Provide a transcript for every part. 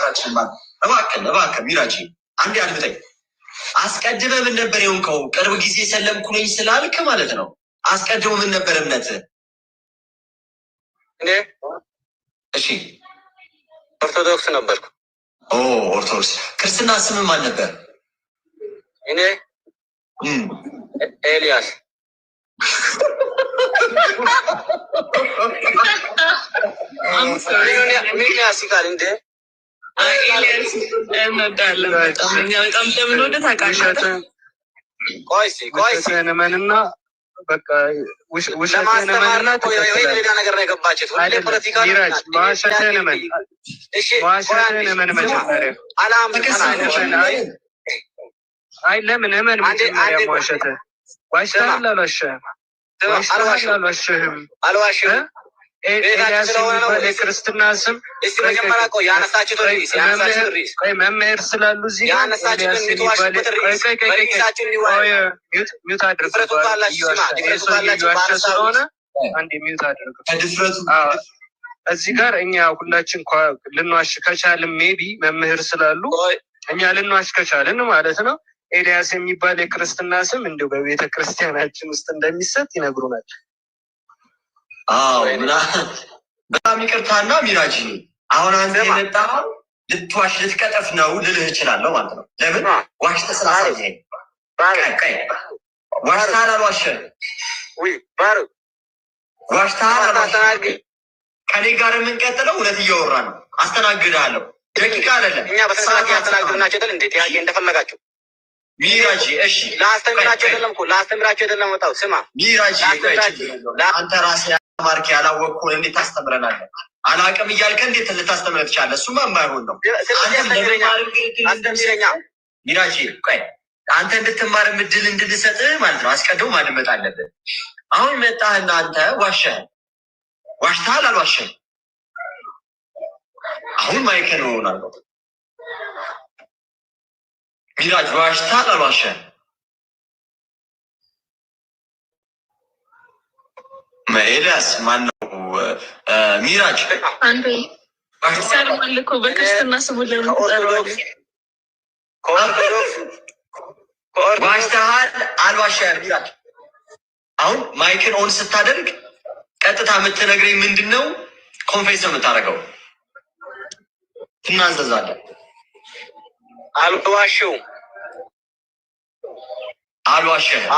ሀሳባችን ማለት እባክህ ሚራጂ አንዴ አድምጠኝ። አስቀድመ ምን ነበር የሆንከው? ቅርብ ጊዜ ሰለምኩ ነኝ ስላልክ ማለት ነው። አስቀድሞ ምን ነበር እምነት? እኔ እሺ ኦርቶዶክስ ነበርኩ። ኦርቶዶክስ። ክርስትና ስም ማን ነበር? እኔ ኤልያስ። ምን ያስቃል እንዴ? ኤልያስ እንወዳለን በጣም እኛ በጣም እንደምንወድ ታውቃለህ። ቆይ ነመንና በቃ ውሸቴን ነመንና ሌላ ነገር ነው የገባችሁት። ሁሌ ፖለቲካ ሚራጅ ዋሸቴን ነመን። እሺ ዋሸቴን ነመን መጀመሪያ አይ ለምን ነመን መጀመሪያ ዋሸተ ዋሽታል አልዋሽህም ኤልያስ የሚባል የክርስትና ስም መጀመሪያ ቆይ ያነሳችሁት መምህር ስላሉ እዚህ ኤልያስ የሚባል ሚውት አድርጉ ስለሆነ አንድ ሚውት አድርጉ። እዚህ ጋር እኛ ሁላችን ልንዋሽ ከቻልን ሜቢ መምህር ስላሉ እኛ ልንዋሽ ከቻልን ማለት ነው ኤልያስ የሚባል የክርስትና ስም እንዲሁ በቤተ ክርስቲያናችን ውስጥ እንደሚሰጥ ይነግሩናል። በጣም ይቅርታና ሚራጂ አሁን አንተ የመጣው ልትዋሽ ልትቀጠፍ ነው ልልህ እችላለሁ ማለት ነው። ለምን ዋሽተህ ስላሳየኸኝ። ዋሽተሃል አልዋሸህም? ዋሽተሃል አልዋሸህም? ከኔ ጋር የምንቀጥለው እውነት እያወራ ነው። አስተናግድሃለሁ። ደቂቃ አይደለም። እኛ በስርዓት ያስተናግድናቸው አይደል? እንዴት ያየ እንደፈለጋችሁ ሚራጂ። እሺ ላስተምራቸው አይደለም እኮ ላስተምራቸው አይደለም። ወጣው ስማ ሚራጂ፣ አንተ ራስህ ማርክ ያላወቅኩህ እንዴት ታስተምረናለህ? አላውቅም እያልከ እንዴት ልታስተምረን ትችላለህ? እሱማ የማይሆን ነው። ሚራጂ ቆይ አንተ እንድትማር እድል እንድንሰጥህ ማለት ነው አስቀድሞ ማድመጥ አለብን። አሁን መጣህና አንተ ዋሽተሃል አልዋሸህም? አሁን ማይከል ሆናል። ሚራጅ ዋሽተሃል አልዋሸህም? ኤልያስ ማነው? ሚራጅ አንተ ሰልማን እኮ በክርስትና ስሙ ለምን ትጠራዋለህ? ዋሽተሃል አልዋሸህም? ሚራጅ አሁን ማይክን ኦን ስታደርግ ቀጥታ የምትነግረኝ ምንድን ነው? ኮንፌስ ነው የምታደርገው። ትናዘዛለህ። አልዋሸሁም።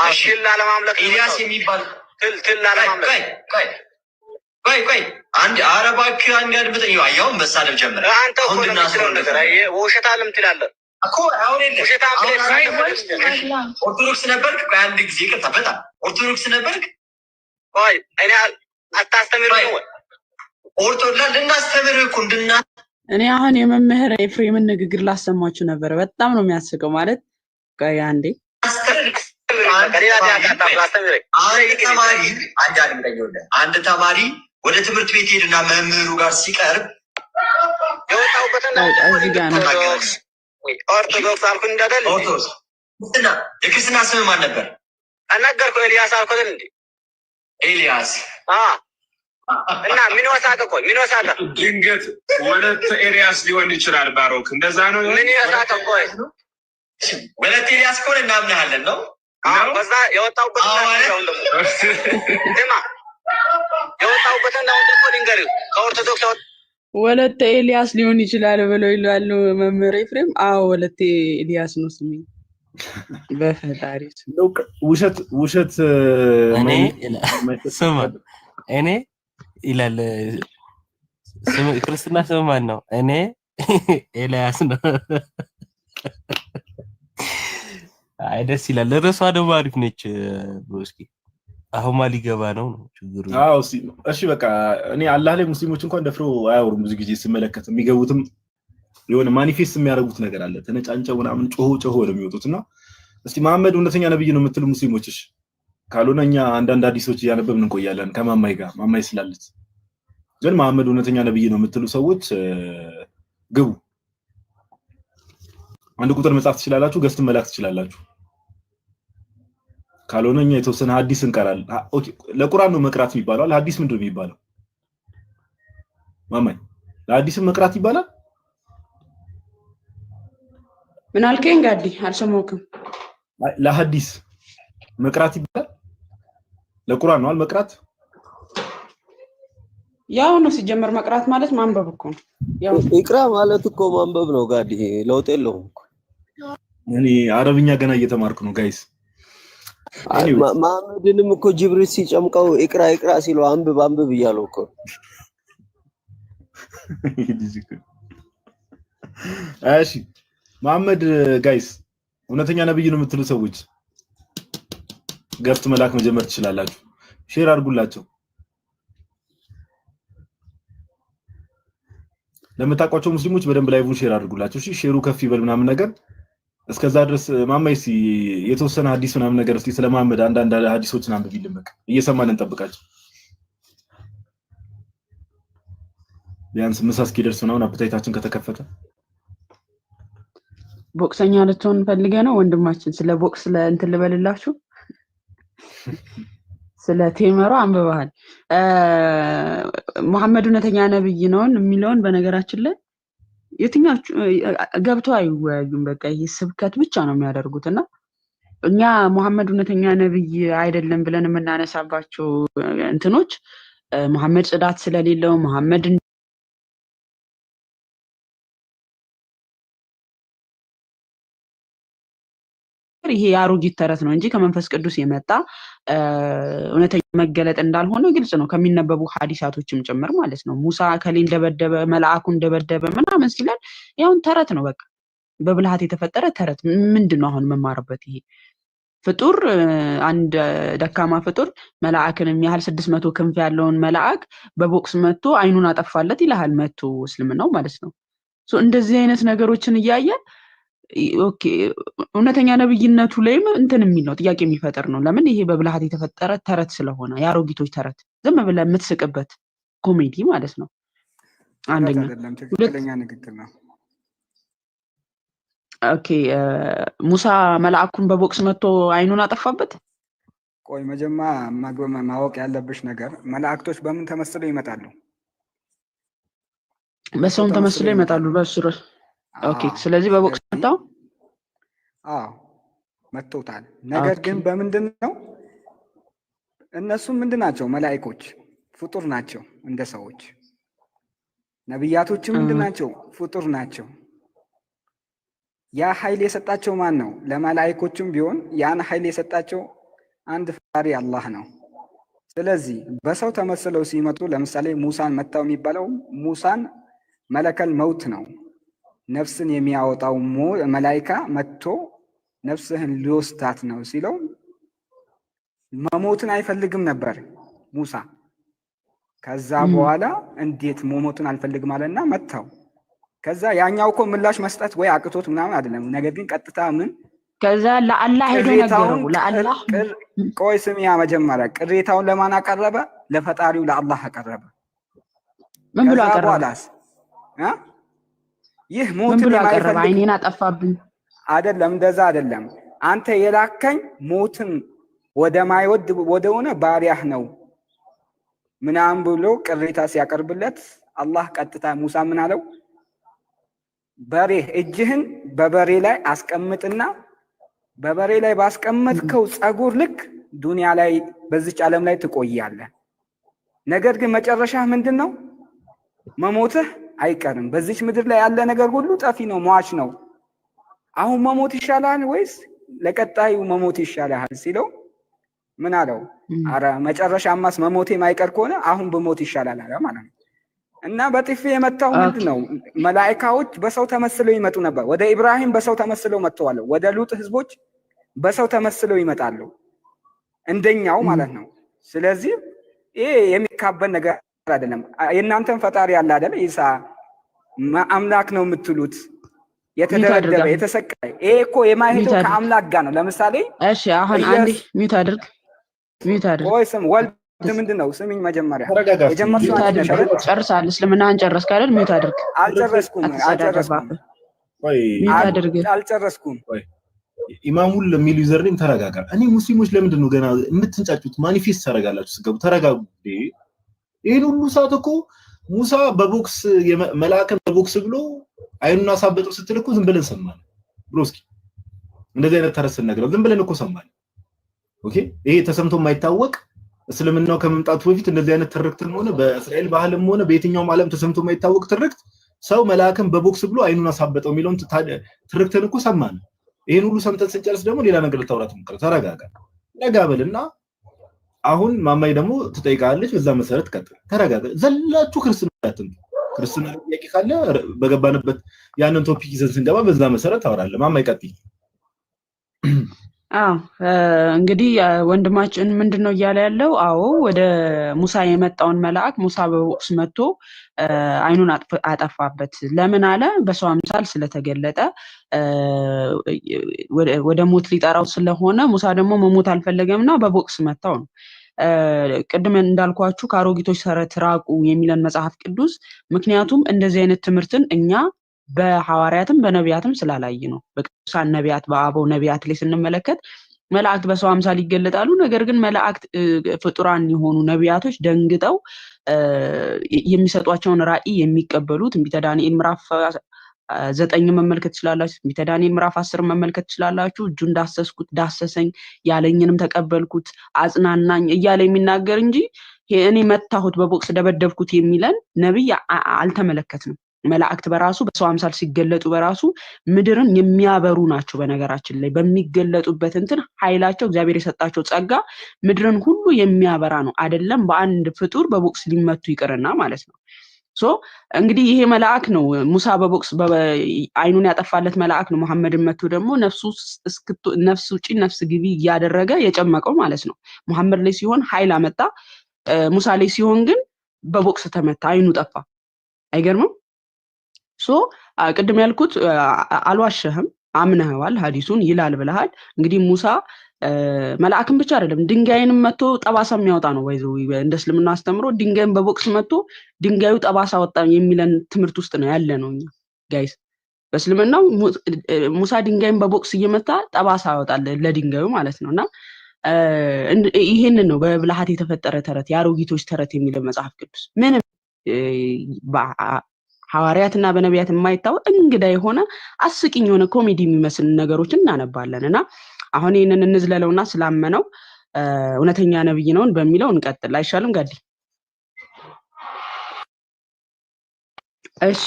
እሺ ላለማምለክ ኤልያስ የሚባል ቆይ አንድ አረባክ አንድ አድምጠኝ። አያውን መሳደብ ጀመረ። አንተ እኮ ነገር ውሸታልም ትላለህ እኮ አሁን ኦርቶዶክስ ነበርክ? ቆይ አንድ ጊዜ ይቅርታ፣ በጣም ኦርቶዶክስ ነበርክ? ቆይ እኔ አታስተምርኝ ወይ? ልናስተምርህ እኮ እኔ አሁን የመምህር ኤፍሬምን ንግግር ላሰማችሁ ነበረ። በጣም ነው የሚያስቀው። ማለት ቆይ አንዴ አንድ ተማሪ ወደ ትምህርት ቤት ሄድና መምህሩ ጋር ሲቀርብ ኦርቶዶክስ አልኩ እንዳደል። የክርስትና ስም ማን ነበር? አናገርኩህ። ኤልያስ አልኩህ እንዴ? ኤልያስ እና ምን ወሳቀ? ቆይ ምን ወሳቀ? ድንገት ወለተ ኤልያስ ሊሆን ይችላል። ባሮክ እንደዛ ነው። ምን ወሳቀ? ቆይ ወለተ ኤልያስ ከሆነ እናምናለን ነው። በዛ የወጣሁበት ደግሞ ልንገርህ ከኦርቶዶክስ ወለተ ኤልያስ ሊሆን ይችላል ብለው ይላሉ መምህር ኤፍሬም። አዎ ወለተ ኤልያስ ነው ስሜ። በፈጣሪ ውሸት እኔ ይላል። ክርስትና ስም ማን ነው? እኔ ኤልያስ ነው። አይ ደስ ይላል። ርዕሷ ደግሞ አሪፍ ነች። እስኪ አሁን ሊገባ ነው ችግሩ። እሺ በቃ እኔ አላህ ላይ ሙስሊሞች እንኳን ደፍሮ አያወሩም። ብዙ ጊዜ ስመለከት የሚገቡትም የሆነ ማኒፌስት የሚያደርጉት ነገር አለ። ተነጫንጨው ምናምን ጮሆ ነው የሚወጡትና እስቲ መሐመድ እውነተኛ ነብይ ነው የምትሉ ሙስሊሞችሽ ካልሆነ እኛ አንዳንድ ሐዲሶች እያነበብን እንቆያለን ከማማይ ጋር ማማይ ስላለች። ግን መሐመድ እውነተኛ ነብይ ነው የምትሉ ሰዎች ግቡ። አንድ ቁጥር መጻፍ ትችላላችሁ፣ ገስት መላክ ትችላላችሁ። ካልሆነ እኛ የተወሰነ ሐዲስ እንቀራለን። ኦኬ ለቁርአን ነው መቅራት የሚባለው። ሐዲስ ምንድን ነው የሚባለው? ማማይ ለሐዲስም መቅራት ይባላል? ምን አልከኝ ጋዲ? አልሰማሁም። ለሐዲስ መቅራት ይባላል? ለቁርአን ነው መቅራት? ያው ነው ሲጀመር መቅራት ማለት ማንበብ እኮ ነው። ያው ኢቅራ ማለት እኮ ማንበብ ነው ጋዲ፣ ለውጥ የለውም። እኔ አረብኛ ገና እየተማርኩ ነው ጋይስ። መሐመድንም እኮ ጅብሪል ሲጨምቀው ኢቅራ ኢቅራ ሲለው አንብብ አንብብ እያለው እኮ። እሺ መሐመድ ጋይስ እውነተኛ ነብይ ነው የምትሉ ሰዎች ገፍት መላክ መጀመር ትችላላችሁ። ሼር አድርጉላቸው። ለምታውቋቸው ሙስሊሞች በደንብ ላይቭን ሼር አድርጉላቸው። እሺ ሼሩ ከፍ ይበል ምናምን ነገር። እስከዛ ድረስ ማማይሲ የተወሰነ ሐዲስ ምናምን ነገር እስቲ ስለ መሐመድ አንዳንድ ሐዲሶችን አንብቢልን። በቃ እየሰማን እንጠብቃቸው። ቢያንስ ምሳ እስኪደርስ ምናምን አፕታይታችን ከተከፈተ። ቦክሰኛ ልትሆን ፈልገ ነው ወንድማችን? ስለ ቦክስ ለእንትን ልበልላችሁ። ስለ ቴመሮ አንብበሃል። መሐመድ እውነተኛ ነብይ ነው የሚለውን በነገራችን ላይ የትኛቹ ገብተው አይወያዩም። በቃ ይሄ ስብከት ብቻ ነው የሚያደርጉትና እኛ መሐመድ እውነተኛ ነብይ አይደለም ብለን የምናነሳባቸው እንትኖች መሐመድ ጽዳት ስለሌለው መሐመድ ይሄ ያሮጊት ተረት ነው እንጂ ከመንፈስ ቅዱስ የመጣ እውነተኛ መገለጥ እንዳልሆነ ግልጽ ነው ከሚነበቡ ሐዲሳቶችም ጭምር ማለት ነው። ሙሳ ከሌን ደበደበ መልአኩን ደበደበ ምናምን ሲላል ያውን ተረት ነው። በቃ በብልሃት የተፈጠረ ተረት ምንድነው አሁን መማርበት? ይሄ ፍጡር አንድ ደካማ ፍጡር መልአክን የሚያህል 600 ክንፍ ያለውን መልአክ በቦክስ መጥቶ አይኑን አጠፋለት ይላል መጥቶ እስልምናው ማለት ነው። እንደዚህ አይነት ነገሮችን እያየ ኦኬ እውነተኛ ነብይነቱ ላይም እንትን የሚል ነው ጥያቄ የሚፈጠር ነው። ለምን ይሄ በብልሃት የተፈጠረ ተረት ስለሆነ ያሮጊቶች ተረት ዝም ብለህ የምትስቅበት ኮሜዲ ማለት ነው። አንደኛ ትክክለኛ ንግግር ነው። ኦኬ ሙሳ መልአኩን በቦክስ መጥቶ አይኑን አጠፋበት። ቆይ መጀመሪያ ማወቅ ያለብሽ ነገር መላእክቶች በምን ተመስለው ይመጣሉ? በሰውም ተመስለው ይመጣሉ በሱረ ኦኬ ስለዚህ በቦክስ መጣው። መጥቶታል። ነገር ግን በምንድን ነው? እነሱ ምንድናቸው? መላእክቶች ፍጡር ናቸው እንደ ሰዎች። ነብያቶችም ምንድናቸው? ፍጡር ናቸው። ያ ኃይል የሰጣቸው ማን ነው? ለመላእክቶችም ቢሆን ያን ኃይል የሰጣቸው አንድ ፈጣሪ አላህ ነው። ስለዚህ በሰው ተመስለው ሲመጡ ለምሳሌ ሙሳን መታው የሚባለው ሙሳን መለከል መውት ነው ነፍስን የሚያወጣው መላእክት መጥቶ ነፍስህን ሊወስዳት ነው ሲለው መሞትን አይፈልግም ነበር ሙሳ። ከዛ በኋላ እንዴት መሞትን አልፈልግም አለና መታው። ከዛ ያኛው እኮ ምላሽ መስጠት ወይ አቅቶት ምናምን አይደለም። ነገር ግን ቀጥታ ምን ከዛ ለአላህ ሄዶ ነገረው። ለአላህ ቆይ ስሚያ መጀመሪያ ቅሬታውን ለማን አቀረበ? ለፈጣሪው ለአላህ አቀረበ። ምን ብሎ አቀረበ? ይህ ሞትን የማይፈልግ አይኔን አጠፋብኝ አይደለም። እንደዛ አይደለም። አንተ የላከኝ ሞትን ወደ ማይወድ ወደሆነ ባሪያህ ነው ምናምን ብሎ ቅሬታ ሲያቀርብለት አላህ ቀጥታ ሙሳ ምን አለው? በሬ እጅህን በበሬ ላይ አስቀምጥና በበሬ ላይ ባስቀመጥከው ጸጉር ልክ ዱንያ ላይ በዚች ዓለም ላይ ትቆያለህ። ነገር ግን መጨረሻህ ምንድነው? መሞትህ አይቀርም። በዚች ምድር ላይ ያለ ነገር ሁሉ ጠፊ ነው፣ ሟች ነው። አሁን መሞት ይሻላል ወይስ ለቀጣዩ መሞት ይሻላል ሲለው ምን አለው? አረ መጨረሻማስ መሞቴ ማይቀር ከሆነ አሁን በሞት ይሻላል አለ ማለት ነው። እና በጥፊ የመታው ምንድነው? መላእክቶች በሰው ተመስለው ይመጡ ነበር። ወደ ኢብራሂም በሰው ተመስለው መጥተዋል። ወደ ሉጥ ህዝቦች በሰው ተመስለው ይመጣሉ እንደኛው ማለት ነው። ስለዚህ ይሄ የሚካበል ነገር አይደለም። የእናንተን ፈጣሪ ያለ አይደል? ኢሳ አምላክ ነው የምትሉት የተደረደበ የተሰቀለ ይሄ እኮ የማይሄደው ከአምላክ ጋር ነው። ለምሳሌ እሺ አሁን አንዴ ሚውት አድርግ። ቆይ ስም ወልድ ምንድነው? ስሚኝ መጀመሪያ የጀመርሽው ጨርሳል። እስልምናን ጨረስክ አይደል? ሚውት አድርግ። አልጨረስኩም። ቆይ ኢማሙል ለሚሉ ዩዘርኔም ተረጋጋ። እኔ ሙስሊሞች ለምንድን ነው ገና የምትንጫጩት? ማኒፌስት ታረጋላችሁ ስገቡ። ተረጋጉ። ይሄን ሁሉ ሰዓት እኮ ሙሳ በቦክስ መልአክን በቦክስ ብሎ አይኑን አሳበጠው ስትል እኮ ዝም ብለን ሰማን። ብሮስኪ እንደዚህ አይነት ተረስን ነገር ዝም ብለን እኮ ሰማን። ኦኬ ይሄ ተሰምቶ የማይታወቅ እስልምናው ከመምጣቱ በፊት እንደዚህ አይነት ትርክትም ሆነ በእስራኤል ባህልም ሆነ በየትኛውም ዓለም ተሰምቶ የማይታወቅ ትርክት ሰው መልአክን በቦክስ ብሎ አይኑን አሳበጠው የሚለውን ትርክትን እኮ ሰማን። ይሄን ሁሉ ሰምተን ስንጨርስ ደግሞ ሌላ ነገር ልታወራት ሞክረ። ተረጋጋ ረጋ በልና አሁን ማማይ ደግሞ ትጠይቃለች። በዛ መሰረት ቀጥል። ተረጋጋ። ዘላችሁ ክርስትና ጥያቄ ካለ በገባንበት ያንን ቶፒክ ይዘን ስንገባ በዛ መሰረት አወራለን። ማማይ ቀጥይ። አዎ እንግዲህ ወንድማችን ምንድነው እያለ ያለው? አዎ ወደ ሙሳ የመጣውን መልአክ ሙሳ በቦክስ መጥቶ አይኑን አጠፋበት። ለምን አለ? በሰው አምሳል ስለተገለጠ ወደ ሞት ሊጠራው ስለሆነ ሙሳ ደግሞ መሞት አልፈለገምና በቦክስ መታው ነው። ቅድም እንዳልኳችሁ ከአሮጊቶች ተረት ራቁ የሚለን መጽሐፍ ቅዱስ ምክንያቱም እንደዚህ አይነት ትምህርትን እኛ በሐዋርያትም በነቢያትም ስላላይ ነው። በቅዱሳን ነቢያት በአበው ነቢያት ላይ ስንመለከት መላእክት በሰው አምሳል ይገለጣሉ። ነገር ግን መላእክት ፍጡራን የሆኑ ነቢያቶች ደንግጠው የሚሰጧቸውን ራእይ የሚቀበሉት ትንቢተ ዳንኤል ምዕራፍ 9 መመልከት ትችላላችሁ። ትንቢተ ዳንኤል ምዕራፍ 10 መመልከት ትችላላችሁ። እጁን ዳሰስኩት ዳሰሰኝ ያለኝንም ተቀበልኩት አጽናናኝ እያለ የሚናገር እንጂ እኔ መታሁት በቦክስ ደበደብኩት የሚለን ነብይ አልተመለከትንም። መላእክት በራሱ በሰው አምሳል ሲገለጡ በራሱ ምድርን የሚያበሩ ናቸው። በነገራችን ላይ በሚገለጡበት እንትን ኃይላቸው እግዚአብሔር የሰጣቸው ጸጋ ምድርን ሁሉ የሚያበራ ነው። አይደለም በአንድ ፍጡር በቦክስ ሊመቱ ይቅርና ማለት ነው። ሶ እንግዲህ ይሄ መልአክ ነው ሙሳ በቦክስ አይኑን ያጠፋለት መልአክ ነው። መሐመድን መጥቶ ደግሞ ነፍስ ውጪ ነፍስ ግቢ እያደረገ የጨመቀው ማለት ነው። መሐመድ ላይ ሲሆን ኃይል አመጣ፣ ሙሳ ላይ ሲሆን ግን በቦክስ ተመታ፣ አይኑ ጠፋ። አይገርምም? ሶ ቅድም ያልኩት አልዋሸህም፣ አምነህዋል፣ ሐዲሱን ይላል ብለሃል። እንግዲህ ሙሳ መልአክን ብቻ አይደለም ድንጋይንም መጥቶ ጠባሳ የሚያወጣ ነው። ወይዘው እንደ እስልምና አስተምሮ ድንጋይን በቦክስ መጥቶ ድንጋዩ ጠባሳ ወጣ የሚለን ትምህርት ውስጥ ነው ያለ ነው። እኛ ጋይስ በእስልምናው ሙሳ ድንጋይን በቦክስ እየመታ ጠባሳ ያወጣል ለድንጋዩ ማለት ነውና ይሄንን ነው በብልሃት የተፈጠረ ተረት የአሮጊቶች ተረት የሚለው መጽሐፍ ቅዱስ ምንም ሐዋርያትና በነቢያት የማይታወቅ እንግዳ የሆነ አስቂኝ የሆነ ኮሜዲ የሚመስል ነገሮችን እናነባለንና አሁን ይሄንን እንዝለለውና ስላመነው እውነተኛ ነብይ ነውን በሚለው እንቀጥል አይሻልም? ጋዲ እሺ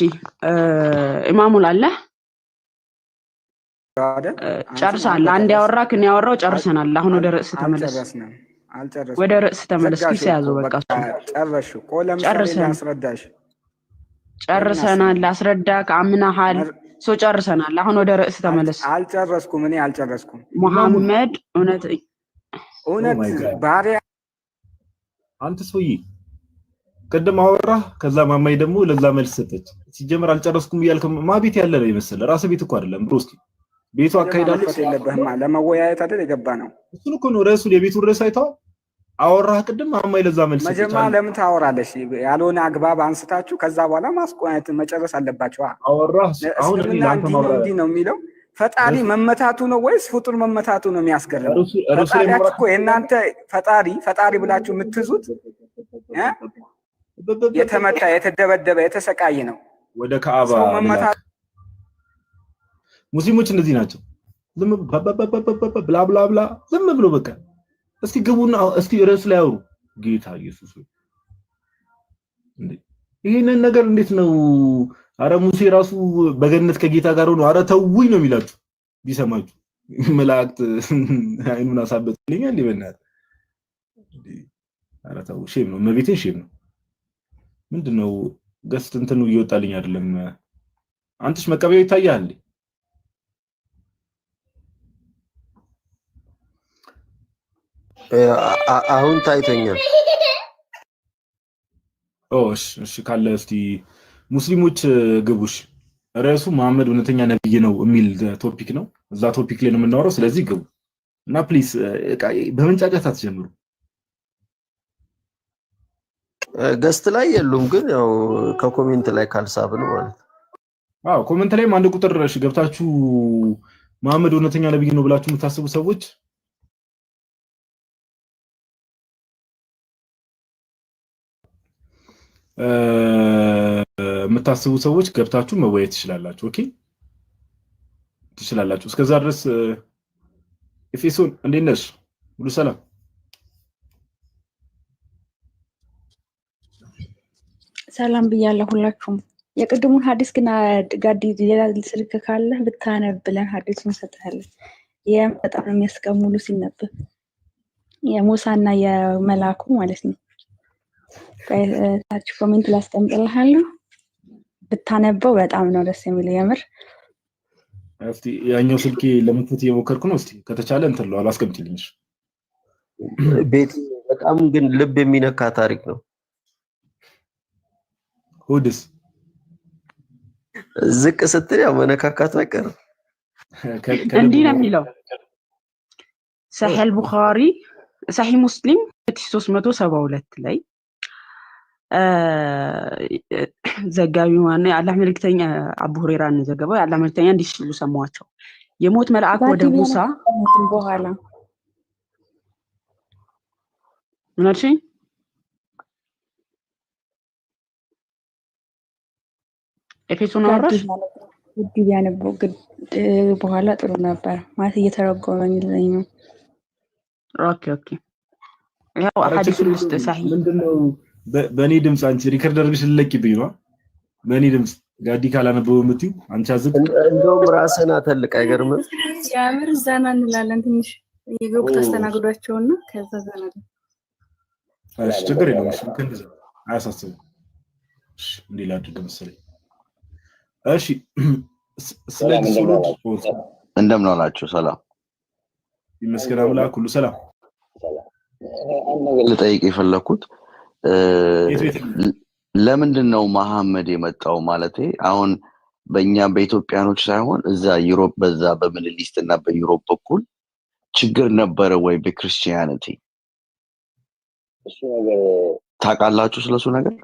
ኢማሙል አለ ጨርሳል። አንድ ያወራክ እኔ ያወራው ጨርሰናል። አሁን ወደ ርዕስ ተመለስ። ወደ ርዕስ ተመለስ። ኪስ ያዘው በቃ ጨረሽ እኮ ለምሳሌ አስረዳሽ ጨርሰናል። አስረዳክ አምናሃል። ሶ ጨርሰናል። አሁን ወደ ርዕስ ተመለስ። አልጨረስኩም። እኔ አልጨረስኩም። መሐመድ እውነት ባሪያ አንተ ሰውዬ ቅድም አወራህ፣ ከዛ ማማይ ደግሞ ለዛ መልስ ሰጠች። ሲጀምር አልጨረስኩም እያልክ ቤት ያለ ነው የመሰለ ራስህ ቤት እኮ አይደለም ብሮስኪ። ቤቱ አካይዳለች የለብህማ ለመወያየት አይደል የገባ ነው። እሱን እኮ ነው ርዕሱ። የቤቱን ርዕስ አይተኸው አወራህ ቅድም። ማማይ ለዛ መልስ ሰጠች። መጀመሪያ ለምን ታወራለሽ? ያልሆነ አግባብ አንስታችሁ ከዛ በኋላ ማስቆየት መጨረስ አለባችሁ። አወራህ አሁን እንዲህ ነው የሚለው ፈጣሪ መመታቱ ነው ወይስ ፍጡር መመታቱ ነው የሚያስገርመው? ፈጣሪያችሁ እኮ የእናንተ ፈጣሪ ብላችሁ የምትይዙት የተመታ የተደበደበ የተሰቃየ ነው። ወደ ካዕባ ሙስሊሞች እንደዚህ ናቸው። ዝም ብላ ብላ ብላ ዝም ብሎ በቃ እስኪ ግቡና እስኪ ርዕስ ላይ አውሩ። ጌታ ኢየሱስ እንዴ ይሄንን ነገር እንዴት ነው? አረ ሙሴ ራሱ በገነት ከጌታ ጋር ሆኖ አረ ተውኝ ነው የሚላችሁ ቢሰማችሁ። መላእክት አይኑን አሳበጥልኝ እንዴ በእናትህ። አረ ተው ሼም ነው መቤቴን ሼም ነው። ምንድነው ገስት እንትኑ እየወጣልኝ አይደለም። አንተሽ መቀበያው ይታያል። አሁን ታይተኛል። እሺ ካለ እስቲ ሙስሊሞች ግቡሽ። ርዕሱ መሐመድ እውነተኛ ነብይ ነው የሚል ቶፒክ ነው። እዛ ቶፒክ ላይ ነው የምናወራው። ስለዚህ ግቡ እና ፕሊስ በመንጫጫት አትጀምሩ። ገስት ላይ የሉም ግን ያው ከኮሜንት ላይ ካልሳብን ማለት አዎ ኮሜንት ላይ አንድ ቁጥር እሺ ገብታችሁ መሐመድ እውነተኛ ነብይ ነው ብላችሁ የምታስቡ ሰዎች ገብታችሁ መወያየት ትችላላችሁ። ኦኬ ትችላላችሁ። እስከዛ ድረስ ኤፌሶን እንዴት ነሽ? ሁሉ ሰላም? ሰላም ብያለሁ ሁላችሁም። የቅድሙን ሐዲስ ግን ጋዲ ሌላ ስልክ ካለ ብታነብ ብለን ሐዲሱን እንሰጥሃለን። ይሄም በጣም የሚያስቀሙሉ ሲነበብ የሙሳና የመላኩ ማለት ነው። ታች ኮሜንት ላስቀምጥልሃለሁ ብታነበው በጣም ነው ደስ የሚለው የምር። እስቲ ያኛው ስልኬ ለመክፈት እየሞከርኩ ነው። እስቲ ከተቻለ እንትን ነው አላስቀምጥልኝ። ቤት በጣም ግን ልብ የሚነካ ታሪክ ነው። ሁድስ ዝቅ ስትል ያው መነካካቱ አይቀርም። እንዲህ ነው የሚለው ሰሒህ ቡኻሪ ሰሒህ ሙስሊም 372 ላይ ዘጋቢው ማነው? የአላህ መልእክተኛ አቡ ሁረይራ ነው ዘገበው። የአላህ መልእክተኛ እንዲህ ሲሉ ሰማዋቸው። የሞት መልአክ ወደ ሙሳ በኋላ ምን አልሽኝ? ኤፌሶን አወራሽ ግድ ቢያነበው በኋላ ጥሩ ነበር ማለት እየተረጎመኝ ነው። ኦኬ ያው ሐዲሱን ውስጥ ሰሒህ ምንድነው? በእኔ ድምጽ አንቺ ሪከርድ አድርገሽ ልለቂብኝ ነው። በእኔ ድምጽ ጋዲ ካላነበው የምትይው አንቺ አዝቅ እንደውም ራስህን አተልቅ አይገርምም? ያምር ዘና እንላለን። ትንሽ የገቡ ተስተናግዷቸውና ከዛ ዘና እሺ፣ ችግር የለውም። እሺ፣ ከእንደዛ አያሳስብም። እሺ፣ እንዲህ ላድርግ መሰለኝ። እሺ፣ ስለዚህ እንደምን ዋላችሁ? ሰላም ይመስገን አምላክ፣ ሁሉ ሰላም። አንድ ነገር ልጠይቅ የፈለኩት ለምንድን ነው መሐመድ የመጣው? ማለቴ አሁን በእኛ በኢትዮጵያኖች ሳይሆን እዛ ዩሮፕ በዛ በሚድል ኢስት እና በዩሮፕ በኩል ችግር ነበረ ወይ በክርስቲያኒቲ? እሱ ነገር ታውቃላችሁ? ስለሱ ነገር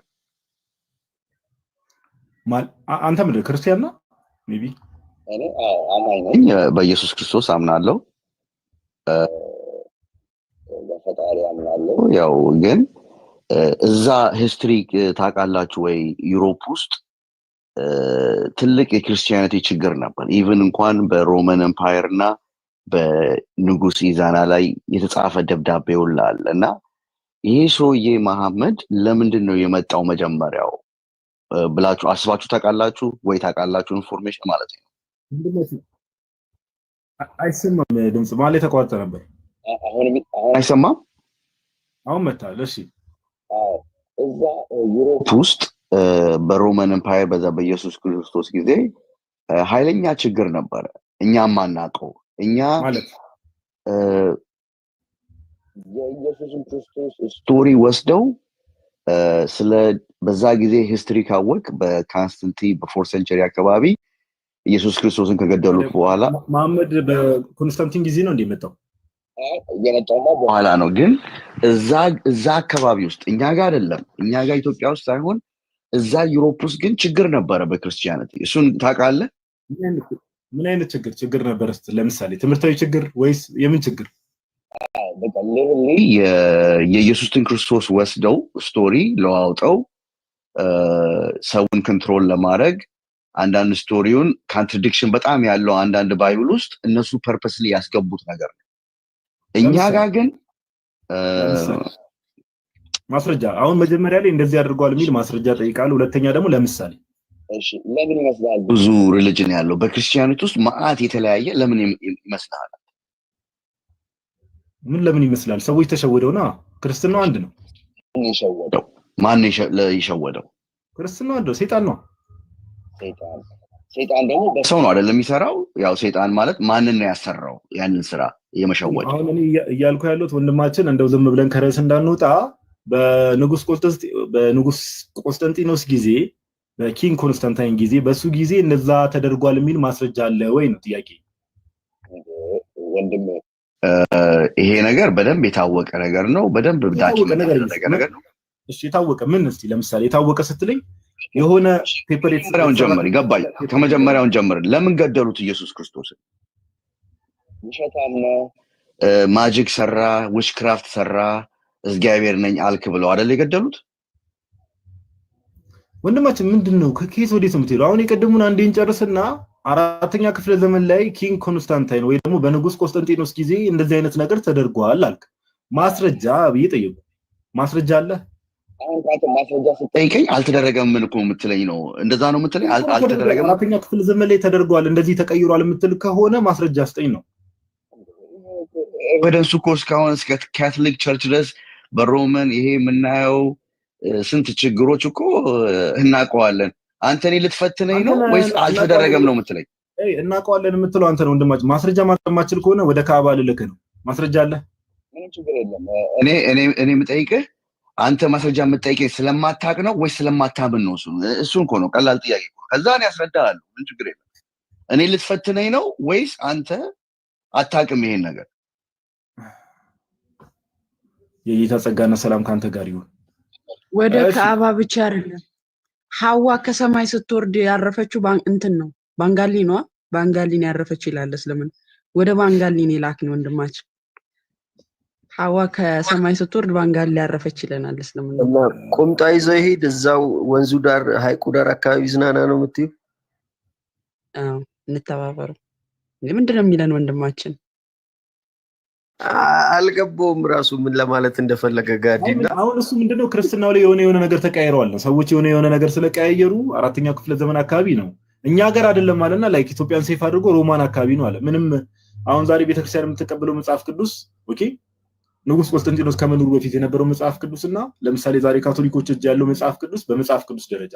አንተ ምንድን ክርስቲያን ነው? ሜቢ እኔ አማኝ ነኝ፣ በኢየሱስ ክርስቶስ አምናለሁ፣ በፈጣሪ አምናለሁ። ያው ግን እዛ ሂስትሪ ታውቃላችሁ ወይ? ዩሮፕ ውስጥ ትልቅ የክርስቲያኒቲ ችግር ነበር። ኢቭን እንኳን በሮማን ኤምፓየር እና በንጉስ ኢዛና ላይ የተጻፈ ደብዳቤ ውላል እና ይሄ ሰውዬ መሐመድ ለምንድን ነው የመጣው መጀመሪያው ብላችሁ አስባችሁ ታውቃላችሁ ወይ? ታውቃላችሁ ኢንፎርሜሽን ማለት ነው። አይሰማም ድምጽ ማለት ተቋርጦ ነበር። አሁን አይሰማም? አሁን መጣል። እሺ፣ እዛ ዩሮፕ ውስጥ በሮማን ኤምፓየር በዛ በኢየሱስ ክርስቶስ ጊዜ ኃይለኛ ችግር ነበረ። እኛም ማናውቀው እኛ ማለት የኢየሱስ ክርስቶስ ስቶሪ ወስደው ስለ በዛ ጊዜ ሂስትሪ ካወቅ በኮንስታንቲን በ4 ሴንቸሪ አካባቢ ኢየሱስ ክርስቶስን ከገደሉት በኋላ መሐመድ በኮንስታንቲን ጊዜ ነው እንደመጣው የመጣው በኋላ ነው። ግን እዛ አካባቢ ውስጥ እኛ ጋር አይደለም፣ እኛ ጋር ኢትዮጵያ ውስጥ ሳይሆን እዛ ዩሮፕ ውስጥ ግን ችግር ነበረ በክርስቲያኒቲ። እሱን ታውቃለህ? ምን አይነት ችግር ነበረ? ለምሳሌ ትምህርታዊ ችግር ወይስ የምን ችግር? በቃ የኢየሱስን ክርስቶስ ወስደው ስቶሪ ለዋውጠው ሰውን ኮንትሮል ለማድረግ አንዳንድ ስቶሪውን ኮንትራዲክሽን በጣም ያለው አንዳንድ ባይብል ውስጥ እነሱ ፐርፐስሊ ያስገቡት ነገር ነው። እኛ ጋር ግን ማስረጃ አሁን መጀመሪያ ላይ እንደዚህ አድርጓል የሚል ማስረጃ ጠይቃለሁ። ሁለተኛ ደግሞ ለምሳሌ እሺ፣ ለምን ይመስላል ብዙ ሪሊጅን ያለው በክርስቲያኒቲ ውስጥ ማአት የተለያየ ለምን ይመስላል? ምን ለምን ይመስላል? ሰዎች ተሸወደውና ክርስትናው አንድ ነው። ይሸወደው ማን ይሸወደው? ክርስትናው አንድ ነው። ሰይጣን ነው። ሰይጣን ደግሞ በሰው ነው አይደለም የሚሰራው። ያው ሰይጣን ማለት ማንን ነው ያሰራው ያንን ስራ የመሸወድ? አሁን እኔ እያልኩ ያለሁት ወንድማችን እንደው ዝም ብለን ከርዕስ እንዳንወጣ በንጉስ ቆስጠንጢኖስ ጊዜ በኪንግ ኮንስታንታይን ጊዜ በሱ ጊዜ እንደዛ ተደርጓል የሚል ማስረጃ አለ ወይ ነው ጥያቄ። ወንድም ይሄ ነገር በደንብ የታወቀ ነገር ነው። በደንብ ዳኪመንት ያደረገ ነገር ነው። እሺ፣ የታወቀ ምን? እስቲ ለምሳሌ የታወቀ ስትለኝ የሆነ ፔፐር የተሰራውን ጀምር። ይገባኝ። ከመጀመሪያውን ጀምር። ለምን ገደሉት ኢየሱስ ክርስቶስን? ውሸታም ነው፣ ማጂክ ሰራ፣ ዊችክራፍት ሰራ፣ እግዚአብሔር ነኝ አልክ ብለው አይደል የገደሉት? ወንድማችን ምንድነው ከኬስ ወዴት ነው የምትሄደው? አሁን የቀደሙን አንዴን ጨርስና 4ኛ ክፍለ ዘመን ላይ ኪንግ ኮንስታንታይን ወይ ደግሞ በንጉስ ቆስጠንጢኖስ ጊዜ እንደዚህ አይነት ነገር ተደርጓል አልክ። ማስረጃ ብዬ ጠየቁ። ማስረጃ አለ? አሁን ካንተ ማስረጃ ስትጠይቀኝ አልተደረገም ምን እኮ የምትለኝ ነው? እንደዛ ነው የምትለኝ? አልተደረገም 4ኛ ክፍለ ዘመን ላይ ተደርጓል እንደዚህ ተቀይሯል የምትል ከሆነ ማስረጃ ስጠኝ ነው። ኤቪደንስ እኮ እስካሁን እስከ ካቶሊክ ቸርች ድረስ በሮማን ይሄ የምናየው ስንት ችግሮች እኮ እናውቀዋለን። አንተ እኔ ልትፈትነኝ ነው ወይስ አልተደረገም ነው የምትለኝ? እናውቀዋለን የምትለው አንተ ነው ወንድማችን። ማስረጃ ማቅረብ ማችል ከሆነ ወደ ካዕባ ልልክህ ነው። ማስረጃ አለ? ምንም ችግር የለም። እኔ የምጠይቅህ አንተ ማስረጃ የምትጠይቀኝ ስለማታውቅ ነው ወይስ ስለማታምን ነው? እሱን እኮ ነው ቀላል ጥያቄ እኮ። ከዛ እኔ አስረዳሃለሁ። ምንም ችግር የለም። እኔ ልትፈትነኝ ነው ወይስ አንተ አታውቅም ይሄን ነገር? የጌታ ጸጋና ሰላም ካንተ ጋር ይሁን። ወደ ካዕባ ብቻ አይደለም ሐዋ ከሰማይ ስትወርድ ያረፈችው እንትን ነው ባንጋሊ ነው። ባንጋሊን ያረፈች ይላል እስልምና። ወደ ባንጋሊን ይላክን ወንድማችን። ሐዋ ከሰማይ ስትወርድ ባንጋሊ ያረፈች ይለናል እስልምና። እና ቁምጣ ይዘው ይሄድ እዛው ወንዙ ዳር ሐይቁ ዳር አካባቢ ዝናና ነው የምትይው? አዎ እንተባበሩ። ምንድን ነው የሚለን ወንድማችን? አልገባውም ራሱ ምን ለማለት እንደፈለገ ጋዲና። አሁን እሱ ምንድነው ክርስትናው ላይ የሆነ ነገር ተቀያይረዋል። ሰዎች የሆነ ነገር ስለቀያየሩ 4ኛው ክፍለ ዘመን አካባቢ ነው እኛ ሀገር አይደለም ማለትና ላይክ ኢትዮጵያን ሴፍ አድርጎ ሮማን አካባቢ ነው አለ። ምንም አሁን ዛሬ ቤተክርስቲያን የምትቀበለው መጽሐፍ ቅዱስ ኦኬ ንጉስ ቆስጠንጢኖስ ከመኖሩ በፊት የነበረው መጽሐፍ ቅዱስና ለምሳሌ ዛሬ ካቶሊኮች እጅ ያለው መጽሐፍ ቅዱስ በመጽሐፍ ቅዱስ ደረጃ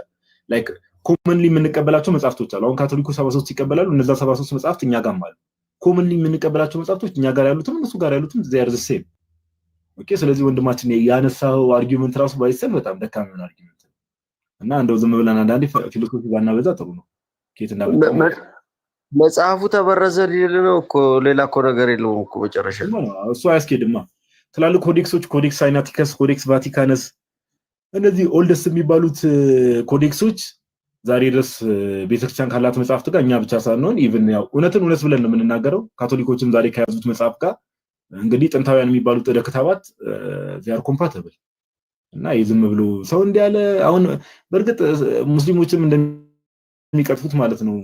ላይክ ኮመንሊ የምንቀበላቸው መጽሐፍቶች አሉ። አሁን ካቶሊኮች 73 ይቀበላሉ። እነዛ 73 መጽሐፍት እኛ ጋር ማለት ኮመንሊ የምንቀበላቸው መጽሐፍቶች እኛ ጋር ያሉትም እነሱ ጋር ያሉትም they are the same ኦኬ። ስለዚህ ወንድማችን ያነሳው አርጊውመንት ራሱ ባይሰል በጣም ደካማ ነው አርጊውመንት እና እንደው ዝም ብለን አንዳንዴ ፊሎሶፊ ባናበዛ ጥሩ ነው። ኬትና መጽሐፉ ተበረዘ ሊል ነው እኮ ሌላ እኮ ነገር የለውም እኮ መጨረሻ እሱ አያስኬድማ። ትላልቅ ኮዴክሶች ኮዴክስ ሳይናቲከስ፣ ኮዴክስ ቫቲካነስ እነዚህ ኦልደስ የሚባሉት ኮዴክሶች ዛሬ ድረስ ቤተክርስቲያን ካላት መጽሐፍት ጋር እኛ ብቻ ሳንሆን ኢቭን ያው እውነትን እውነት ብለን ነው የምንናገረው። ካቶሊኮችም ዛሬ ከያዙት መጽሐፍ ጋር እንግዲህ ጥንታውያን የሚባሉት ወደ ክታባት they are compatible እና የዝም ብሎ ሰው እንዲያለ አሁን በእርግጥ ሙስሊሞችም እንደሚቀጥፉት ማለት ነው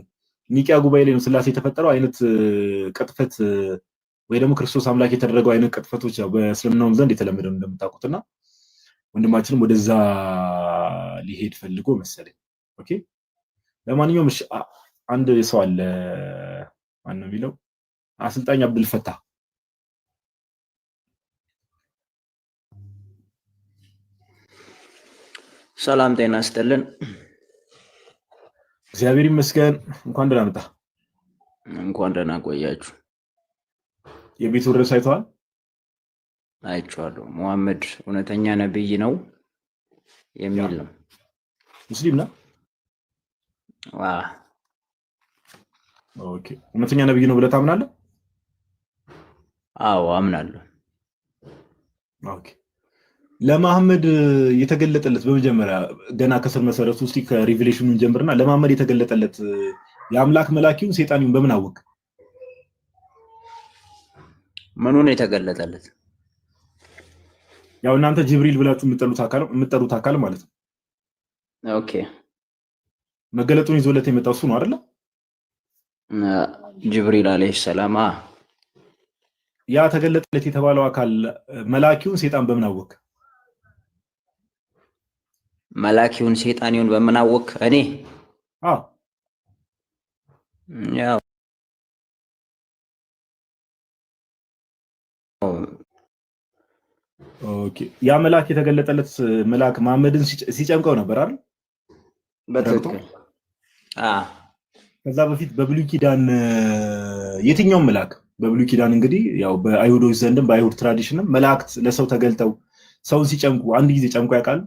ኒቂያ ጉባኤ ላይ ነው ስላሴ የተፈጠረው አይነት ቅጥፈት ወይ ደግሞ ክርስቶስ አምላክ የተደረገው አይነት ቅጥፈቶች ያው በእስልምናውም ዘንድ የተለመደ ነው እንደምታውቁትና ወንድማችንም ወደዛ ሊሄድ ፈልጎ መሰለኝ። ኦኬ ለማንኛውም አንድ ሰው አለ ማን ነው የሚለው አሰልጣኝ አብዱል ፈታህ ሰላም ጤና ይስጥልን። እግዚአብሔር ይመስገን። እንኳን ደህና መጣ። እንኳን ደህና ቆያችሁ። የቤቱ ርዕስ አይተዋል? አይቼዋለሁ። ሙሐመድ እውነተኛ ነብይ ነው የሚል ነው። ሙስሊም ነው? ኦኬ እውነተኛ ነብይ ነው ብለህ ታምናለህ? አዎ አምናለሁ። ኦኬ ለመሐመድ የተገለጠለት በመጀመሪያ ገና ከስር መሰረቱ ውስጥ ከሪቪሌሽኑን ጀምርና ለመሐመድ የተገለጠለት የአምላክ መላኪውን ሰይጣኑን በምን አወቅ? ምኑን የተገለጠለት? ያው እናንተ ጅብሪል ብላችሁ የምትጠሩት አካል ማለት ነው። ኦኬ መገለጡን ይዞለት የመጣው እሱ ነው አይደለ? ጅብሪል አለይሂ ሰላም። ያ ተገለጠለት የተባለው አካል መላኪውን ሰይጣን በምን አወቅ? መላኪውን ሰይጣኒውን በምን አወቅ? እኔ ያው ኦኬ ያ መልአክ የተገለጠለት መልአክ መሐመድን ሲጨምቀው ነበር አይደል? በትክክል። ከዛ በፊት በብሉይ ኪዳን የትኛው መልአክ በብሉይ ኪዳን እንግዲህ ያው በአይሁዶች ዘንድም በአይሁድ ትራዲሽንም መላእክት ለሰው ተገልጠው ሰውን ሲጨምቁ አንድ ጊዜ ጨምቆ ያውቃሉ?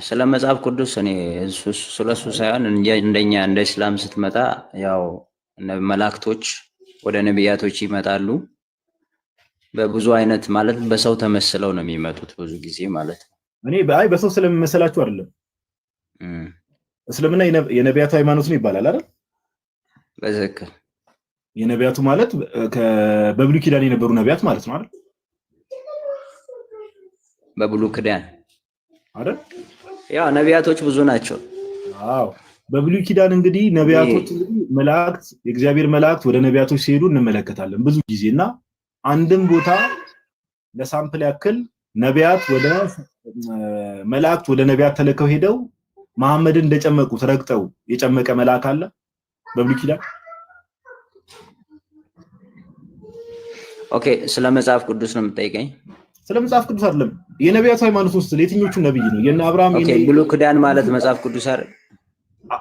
ስለ መጽሐፍ ቅዱስ እኔ ስለሱ ሳይሆን እንደኛ እንደ እስላም ስትመጣ ያው መላእክቶች ወደ ነቢያቶች ይመጣሉ። በብዙ አይነት ማለት በሰው ተመስለው ነው የሚመጡት ብዙ ጊዜ ማለት ነው። እኔ በሰው ስለሚመስላችሁ አይደለም። እስልምና የነቢያቱ ሃይማኖት ነው ይባላል አይደል? በትክክል። የነቢያቱ ማለት በብሉይ ኪዳን የነበሩ ነቢያት ማለት ነው አይደል? በብሉይ ኪዳን አይደል? ያው ነቢያቶች ብዙ ናቸው። አዎ በብሉይ ኪዳን እንግዲህ ነቢያቶች እንግዲህ መላእክት የእግዚአብሔር መላእክት ወደ ነቢያቶች ሲሄዱ እንመለከታለን ብዙ ጊዜና አንድም ቦታ ለሳምፕል ያክል ነቢያት ወደ መላእክት ወደ ነቢያት ተልከው ሄደው መሐመድን እንደጨመቁት ረግጠው የጨመቀ መልአክ አለ በብሉይ ኪዳን? ኦኬ፣ ስለ መጽሐፍ ቅዱስ ነው የምጠይቀኝ? ስለ መጽሐፍ ቅዱስ አይደለም። የነቢያት ሃይማኖት ውስጥ ለየትኞቹ ነብይ ነው? የነ አብርሃም ኦኬ፣ ብሉይ ኪዳን ማለት መጽሐፍ ቅዱስ አይደል?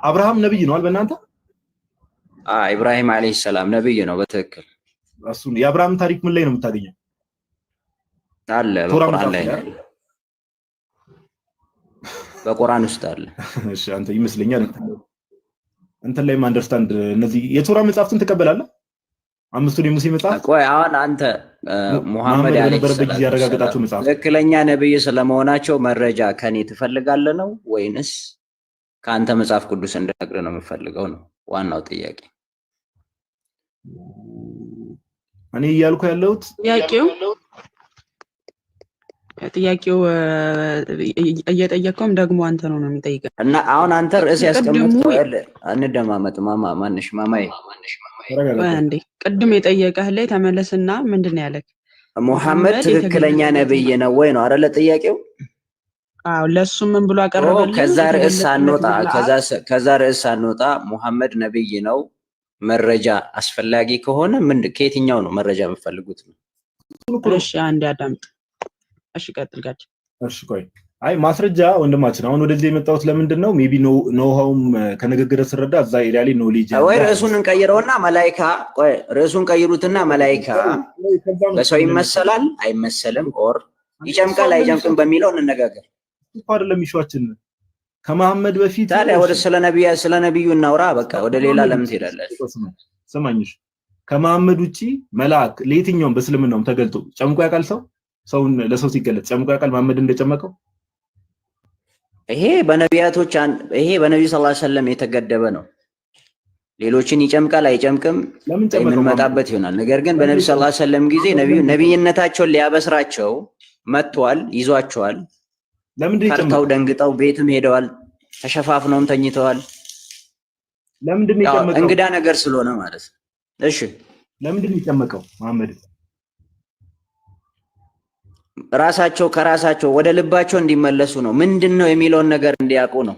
አብርሃም ነብይ ነው አይደል በእናንተ? ኢብራሂም አለይሂ ሰላም ነብይ ነው በትክክል። እሱን የአብርሃም ታሪክ ምን ላይ ነው የምታገኘው? አለ በቁርአን ላይ ነው። በቁርአን ውስጥ አለ። እሺ አንተ ይመስለኛል እንትን ላይ አንደርስታንድ እነዚህ የቶራ መጽሐፍትን ትቀበላለህ? አምስቱን የሙሴ መጽሐፍ? ቆይ አሁን አንተ ሙሐመድ አለይሂ ሰላም ያረጋገጣቸው መጽሐፍ ትክክለኛ ነብይ ስለመሆናቸው መረጃ ከኔ ትፈልጋለህ ነው ወይንስ ከአንተ መጽሐፍ ቅዱስ እንድነግርህ ነው የምፈልገው ነው ዋናው ጥያቄ። እኔ እያልኩ ያለሁት ጥያቄው እየጠየቀውም ደግሞ አንተ ነው የሚጠይቀው እና አሁን አንተ ርዕስ ያስቀምጥከው እንደማመጥ ማነሽ ማማዬ አንዴ ቅድም የጠየቀህ ላይ ተመለስና ምንድነው ያለክ? ሙሐመድ ትክክለኛ ነብይ ነው ወይ ነው አይደለ ጥያቄው? አዎ ለሱ ምን ብሎ አቀረበልህ? ከዛ ርዕስ ሳንወጣ ሙሐመድ ነብይ ነው መረጃ አስፈላጊ ከሆነ ከየትኛው ነው መረጃ የምፈልጉት ነው? እሺ አንዴ አዳምጥ። እሺ ቀጥል ጋር። እሺ ቆይ አይ ማስረጃ ወንድማችን አሁን ወደዚህ የመጣሁት ለምንድን ነው? ሜቢ ኖሃውም ከንግግር ስረዳ እዛ ኤሪያ ላይ ኖሌጅ ወይ ርዕሱን እንቀይረውና መላኢካ ቆይ ርዕሱን ቀይሩትና መላኢካ በሰው ይመሰላል አይመሰልም ኦር ይጨምቃል አይጨምቅም በሚለው እንነጋገር። እኮ አይደለም ኢሹአችን ከመሐመድ በፊት ታዲያ ወደ ስለ ነብዩ እናውራ። በቃ ወደ ሌላ ለምን ትሄዳለህ? ስማኝሽ ከመሐመድ ውጪ መልአክ ለየትኛውም በእስልምናውም ተገልጦ ጨምቆ ያውቃል? ሰውን ለሰው ሲገለጥ ጨምቆ ያውቃል መሐመድ እንደጨመቀው? ይሄ በነቢያቶች ይሄ በነብዩ ሰለላሁ ዐለይሂ ወሰለም የተገደበ ነው። ሌሎችን ይጨምቃል አይጨምቅም የምንመጣበት ይሆናል። ነገር ግን በነብዩ ሰለላሁ ዐለይሂ ወሰለም ጊዜ ነብይነታቸውን ሊያበስራቸው መጥቷል፣ ይዟቸዋል። ለምንድን ነው ፈርተው ደንግጠው ቤትም ሄደዋል፣ ተሸፋፍነውም ተኝተዋል። ለምንድን ነው የጨመቀው? እንግዳ ነገር ስለሆነ ማለት ነው። እሺ ለምንድን ነው የጨመቀው መሐመድ? ራሳቸው ከራሳቸው ወደ ልባቸው እንዲመለሱ ነው። ምንድነው የሚለውን ነገር እንዲያውቁ ነው።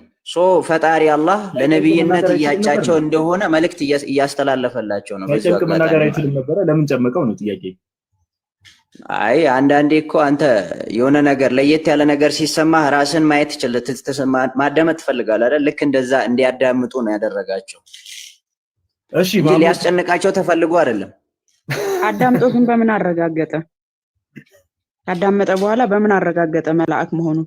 ፈጣሪ አላህ ለነብይነት እያጫቸው እንደሆነ መልእክት እያስተላለፈላቸው ነው። በጨምቅ መናገር አይችልም ነበር። ለምን ጨመቀው ነው ጥያቄ። አይ አንዳንዴ እኮ አንተ የሆነ ነገር ለየት ያለ ነገር ሲሰማህ ራስን ማየት ማዳመጥ ትፈልጋለህ አይደል? ልክ እንደዛ እንዲያዳምጡ ነው ያደረጋቸው። እሺ ሊያስጨንቃቸው ተፈልጎ አይደለም። አዳምጦ ግን በምን አረጋገጠ? ካዳመጠ በኋላ በምን አረጋገጠ መልአክ መሆኑን?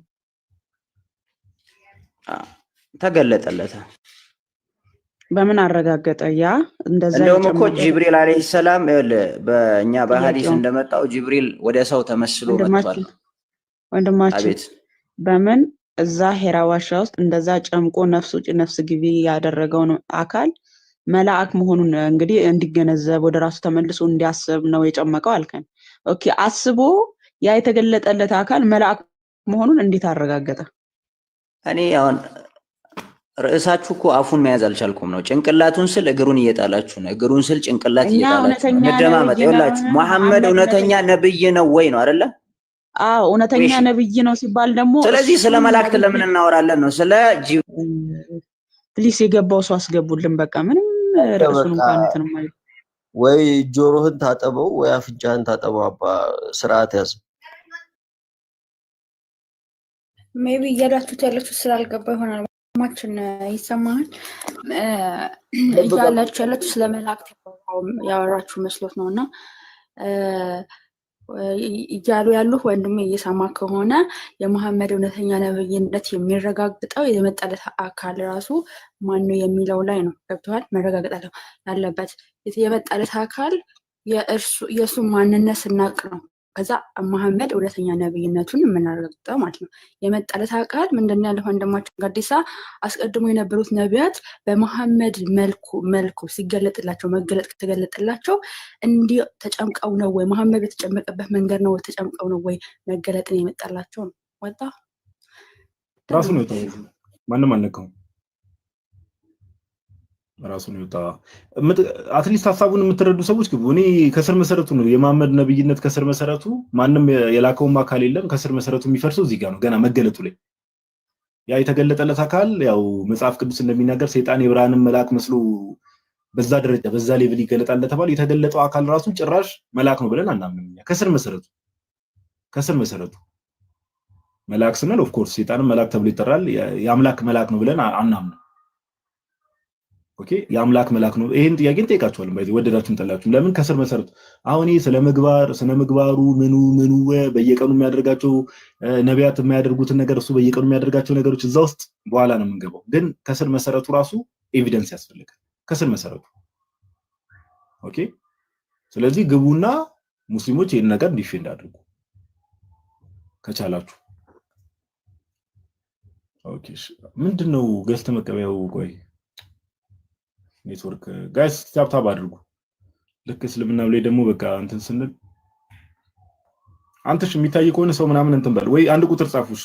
ተገለጠለት። በምን አረጋገጠ? ያ እንደዛ እንደውም እኮ ጅብሪል አለይሂ ሰላም በእኛ በሐዲስ እንደመጣው ጅብሪል ወደ ሰው ተመስሎ መጥቷል። ወንድማችን በምን እዛ ሄራ ዋሻ ውስጥ እንደዛ ጨምቆ ነፍስ ውጭ ነፍስ ግቢ ያደረገውን አካል መልአክ መሆኑን እንግዲህ እንዲገነዘብ ወደ ራሱ ተመልሶ እንዲያስብ ነው የጨመቀው አልከን። ኦኬ አስቦ ያ የተገለጠለት አካል መልአክ መሆኑን እንዴት አረጋገጠ? እኔ አሁን ርዕሳችሁ እኮ አፉን መያዝ አልቻልኩም ነው። ጭንቅላቱን ስል እግሩን እየጣላችሁ ነው። እግሩን ስል ጭንቅላት እየጣላችሁ ነው። እንደማመጥ ይላችሁ መሐመድ እውነተኛ ነብይ ነው ወይ ነው አይደለ? አዎ እውነተኛ ነብይ ነው ሲባል ደግሞ ስለዚህ ስለ መላእክት ለምን እናወራለን ነው? ስለ ፕሊስ የገባው ሰው አስገቡልን። በቃ ምንም ርዕሱን እንኳን እንትን ማለት ወይ ጆሮህን ታጠበው ወይ አፍንጫህን ታጠበው። አባ ስርዓት ያዝ። ሜቢ እያላችሁት ያላችሁ ስላልገባ ይሆናል። ማችን ይሰማሃል እያላችሁ ያላችሁ ስለ መላእክት ያወራችሁ መስሎት ነው። እና እያሉ ያሉ ወንድሜ እየሰማ ከሆነ የመሐመድ እውነተኛ ነብይነት የሚረጋግጠው የመጣለት አካል ራሱ ማነው የሚለው ላይ ነው። ገብቶሃል? መረጋገጥ ያለበት የመጣለት አካል የእሱ ማንነት ስናቅ ነው። ከዛ መሐመድ እውነተኛ ነብይነቱን የምናረጋግጠው ማለት ነው። የመጣለት አካል ምንድን ያለው ወንድማችን ጋዲሳ አስቀድሞ የነበሩት ነቢያት በመሐመድ መልኩ ሲገለጥላቸው መገለጥ ከተገለጥላቸው እንዲህ ተጨምቀው ነው ወይ መሐመድ በተጨመቀበት መንገድ ነው ተጨምቀው ነው ወይ መገለጥን የመጣላቸው ነው። ወጣ ራሱ ነው ማንም አልነካውም። ራሱን ይወጣ አትሊስት ሐሳቡን የምትረዱ ሰዎች ግቡ። እኔ ከስር መሰረቱ ነው የመሐመድ ነብይነት ከስር መሰረቱ ማንም የላከውም አካል የለም። ከስር መሰረቱ የሚፈርሰው እዚህ ጋር ነው ገና መገለጡ ላይ ያ የተገለጠለት አካል ያው መጽሐፍ ቅዱስ እንደሚናገር ሰይጣን የብርሃንን መልአክ መስሎ በዛ ደረጃ በዛ ሌቭል ይገለጣል ለተባለ የተገለጠው አካል ራሱ ጭራሽ መልአክ ነው ብለን አናምንም። ከስር መሰረቱ መልአክ ስንል ኦፍ ኮርስ ሰይጣንም መልአክ ተብሎ ይጠራል። የአምላክ መልአክ ነው ብለን አናምንም። ኦኬ የአምላክ መልአክ ነው። ይሄን ጥያቄ እንጠይቃቸዋለን። ባይዘ ወደዳችሁም ጠላችሁም ለምን ከስር መሰረቱ አሁን ይሄ ስነ ምግባሩ ምኑ በየቀኑ የሚያደርጋቸው ነቢያት የሚያደርጉትን ነገር እሱ በየቀኑ የሚያደርጋቸው ነገሮች እዛ ውስጥ በኋላ ነው የምንገባው። ግን ከስር መሰረቱ ራሱ ኤቪደንስ ያስፈልጋል። ከስር መሰረቱ ኦኬ። ስለዚህ ግቡና ሙስሊሞች ይሄን ነገር ዲፌንድ አድርጉ ከቻላችሁ። ኦኬ ምንድነው ገዝተ መቀበያው? ቆይ ኔትወርክ ጋይስ ታፕ አድርጉ። ልክ እስልምና ላይ ደግሞ በቃ እንትን ስንል አንተሽ የሚታይ ከሆነ ሰው ምናምን እንትን በል ወይ አንድ ቁጥር ጻፉሽ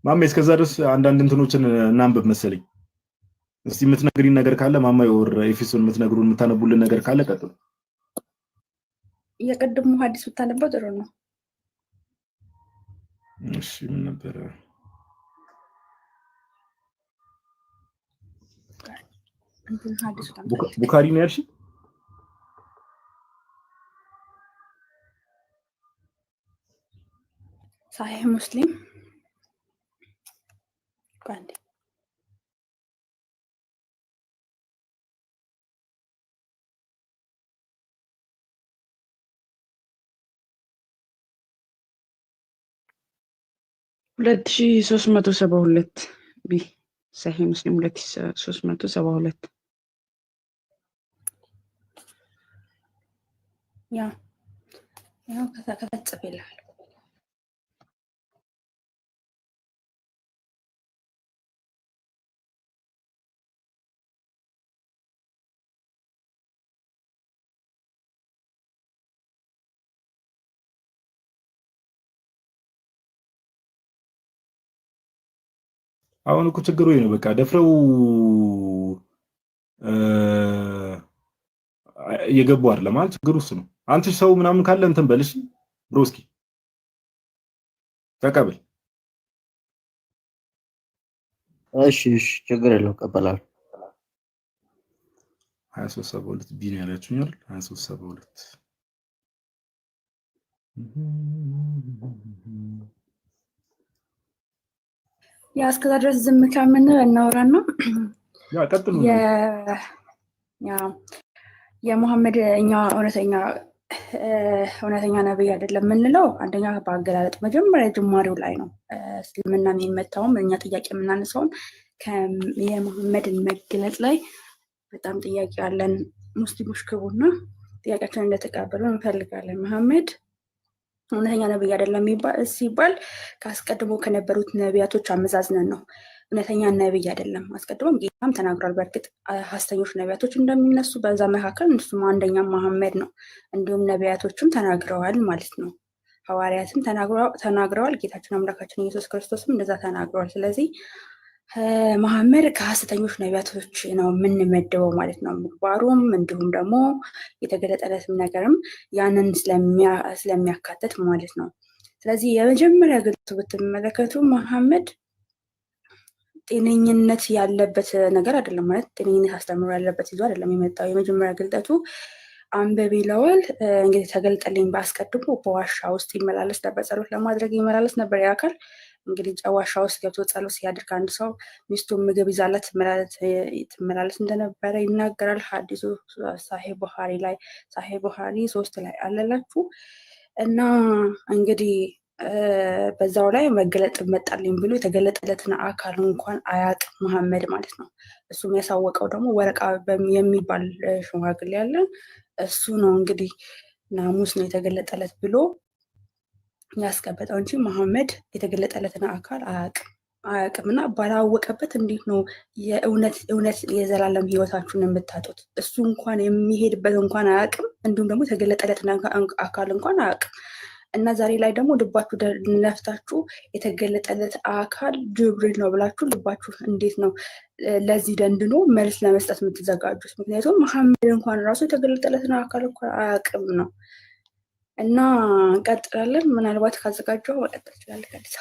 ማማ። እስከዛ ድረስ አንዳንድ እንትኖችን እናንብብ መሰለኝ። እስቲ የምትነግሪን ነገር ካለ ማማ ወር ኤፌሶን የምትነግሩን የምታነቡልን ነገር ካለ ቀጥሉ። የቀድሞ ሐዲስ ብታነበው ጥሩ ነው። እሺ ምን ነበር? ቡኻሪ ነው ያልሽ? ሳሂህ ሙስሊም ቃንዴ ሁለት ሺህ 372 ቢ ሳሂህ ሙስሊም 2372 ያው ከተጽፍ ይላል። አሁን እኮ ችግሩ ይሄ ነው። በቃ ደፍረው እየገቡ አይደለም ማለት ችግሩ እሱ ነው። አንተ ሰው ምናምን ካለ እንትን በልሽ ብሮስኪ ተቀበል። እሺ ችግር የለውም እቀበላለሁ። 2372 ቢ ነው ያላችሁኝ አይደል? 2372 ያ እስከዛ ድረስ ዝም ከምንል እናወራና ያ ቀጥሉ። የሙሐመድ እኛ እውነተኛ ነብይ አይደለም የምንለው አንደኛ በአገላለጥ መጀመሪያ ጅማሬው ላይ ነው። እስልምና የሚመታውም እኛ ጥያቄ የምናነሳውን የሙሐመድን መገለጥ ላይ በጣም ጥያቄ ያለን ሙስሊሞች ግቡና ጥያቄያችንን እንደተቀበሉ እንፈልጋለን። መሐመድ እውነተኛ ነብይ አይደለም ሲባል ከአስቀድሞ ከነበሩት ነቢያቶች አመዛዝነን ነው። እውነተኛ ነብይ አይደለም። አስቀድሞም ጌታም ተናግሯል። በእርግጥ ሐሰተኞች ነቢያቶች እንደሚነሱ በዛ መካከል እሱም አንደኛ መሐመድ ነው። እንዲሁም ነቢያቶችም ተናግረዋል ማለት ነው። ሐዋርያትም ተናግረዋል። ጌታችን አምላካችን ኢየሱስ ክርስቶስም እንደዛ ተናግረዋል። ስለዚህ መሐመድ ከሐሰተኞች ነቢያቶች ነው የምንመድበው ማለት ነው። ምግባሩም እንዲሁም ደግሞ የተገለጠለትም ነገርም ያንን ስለሚያካትት ማለት ነው። ስለዚህ የመጀመሪያ ግልቱ ብትመለከቱ መሐመድ ጤነኝነት ያለበት ነገር አይደለም ማለት ጤነኝነት አስተምሮ ያለበት ይዞ አይደለም የመጣው። የመጀመሪያ ግልጠቱ አንብብ ይለዋል። እንግዲህ ተገልጠልኝ በአስቀድሞ በዋሻ ውስጥ ይመላለስ ነበር፣ ጸሎት ለማድረግ ይመላለስ ነበር። ያካል እንግዲህ ዋሻ ውስጥ ገብቶ ጸሎት ሲያደርግ አንድ ሰው ሚስቱ ምግብ ይዛለት ትመላለስ እንደነበረ ይናገራል። ሐዲሱ ሳሂህ ቡኻሪ 3 ላይ አለላችሁ እና እንግዲህ በዛው ላይ መገለጥ መጣልኝ ብሎ የተገለጠለትን አካል እንኳን አያውቅም መሐመድ ማለት ነው። እሱ የሚያሳወቀው ደግሞ ወረቃ የሚባል ሽማግሌ ያለ እሱ ነው እንግዲህ ናሙስ ነው የተገለጠለት ብሎ ያስቀበጠው እንጂ መሐመድ የተገለጠለትን አካል አያውቅም። እና ባላወቀበት እንዴት ነው የእውነት የዘላለም ህይወታችሁን የምታጡት? እሱ እንኳን የሚሄድበት እንኳን አያውቅም። እንዲሁም ደግሞ የተገለጠለትን አካል እንኳን አያውቅም። እና ዛሬ ላይ ደግሞ ልባችሁ ነፍታችሁ የተገለጠለት አካል ጅብሪል ነው ብላችሁ ልባችሁ እንዴት ነው ለዚህ ደንድኖ መልስ ለመስጠት የምትዘጋጁት? ምክንያቱም መሐመድ እንኳን ራሱ የተገለጠለትን አካል እኮ አያውቅም ነው። እና እንቀጥላለን። ምናልባት ካዘጋጀው መቀጠል ይችላል። ከዲሳ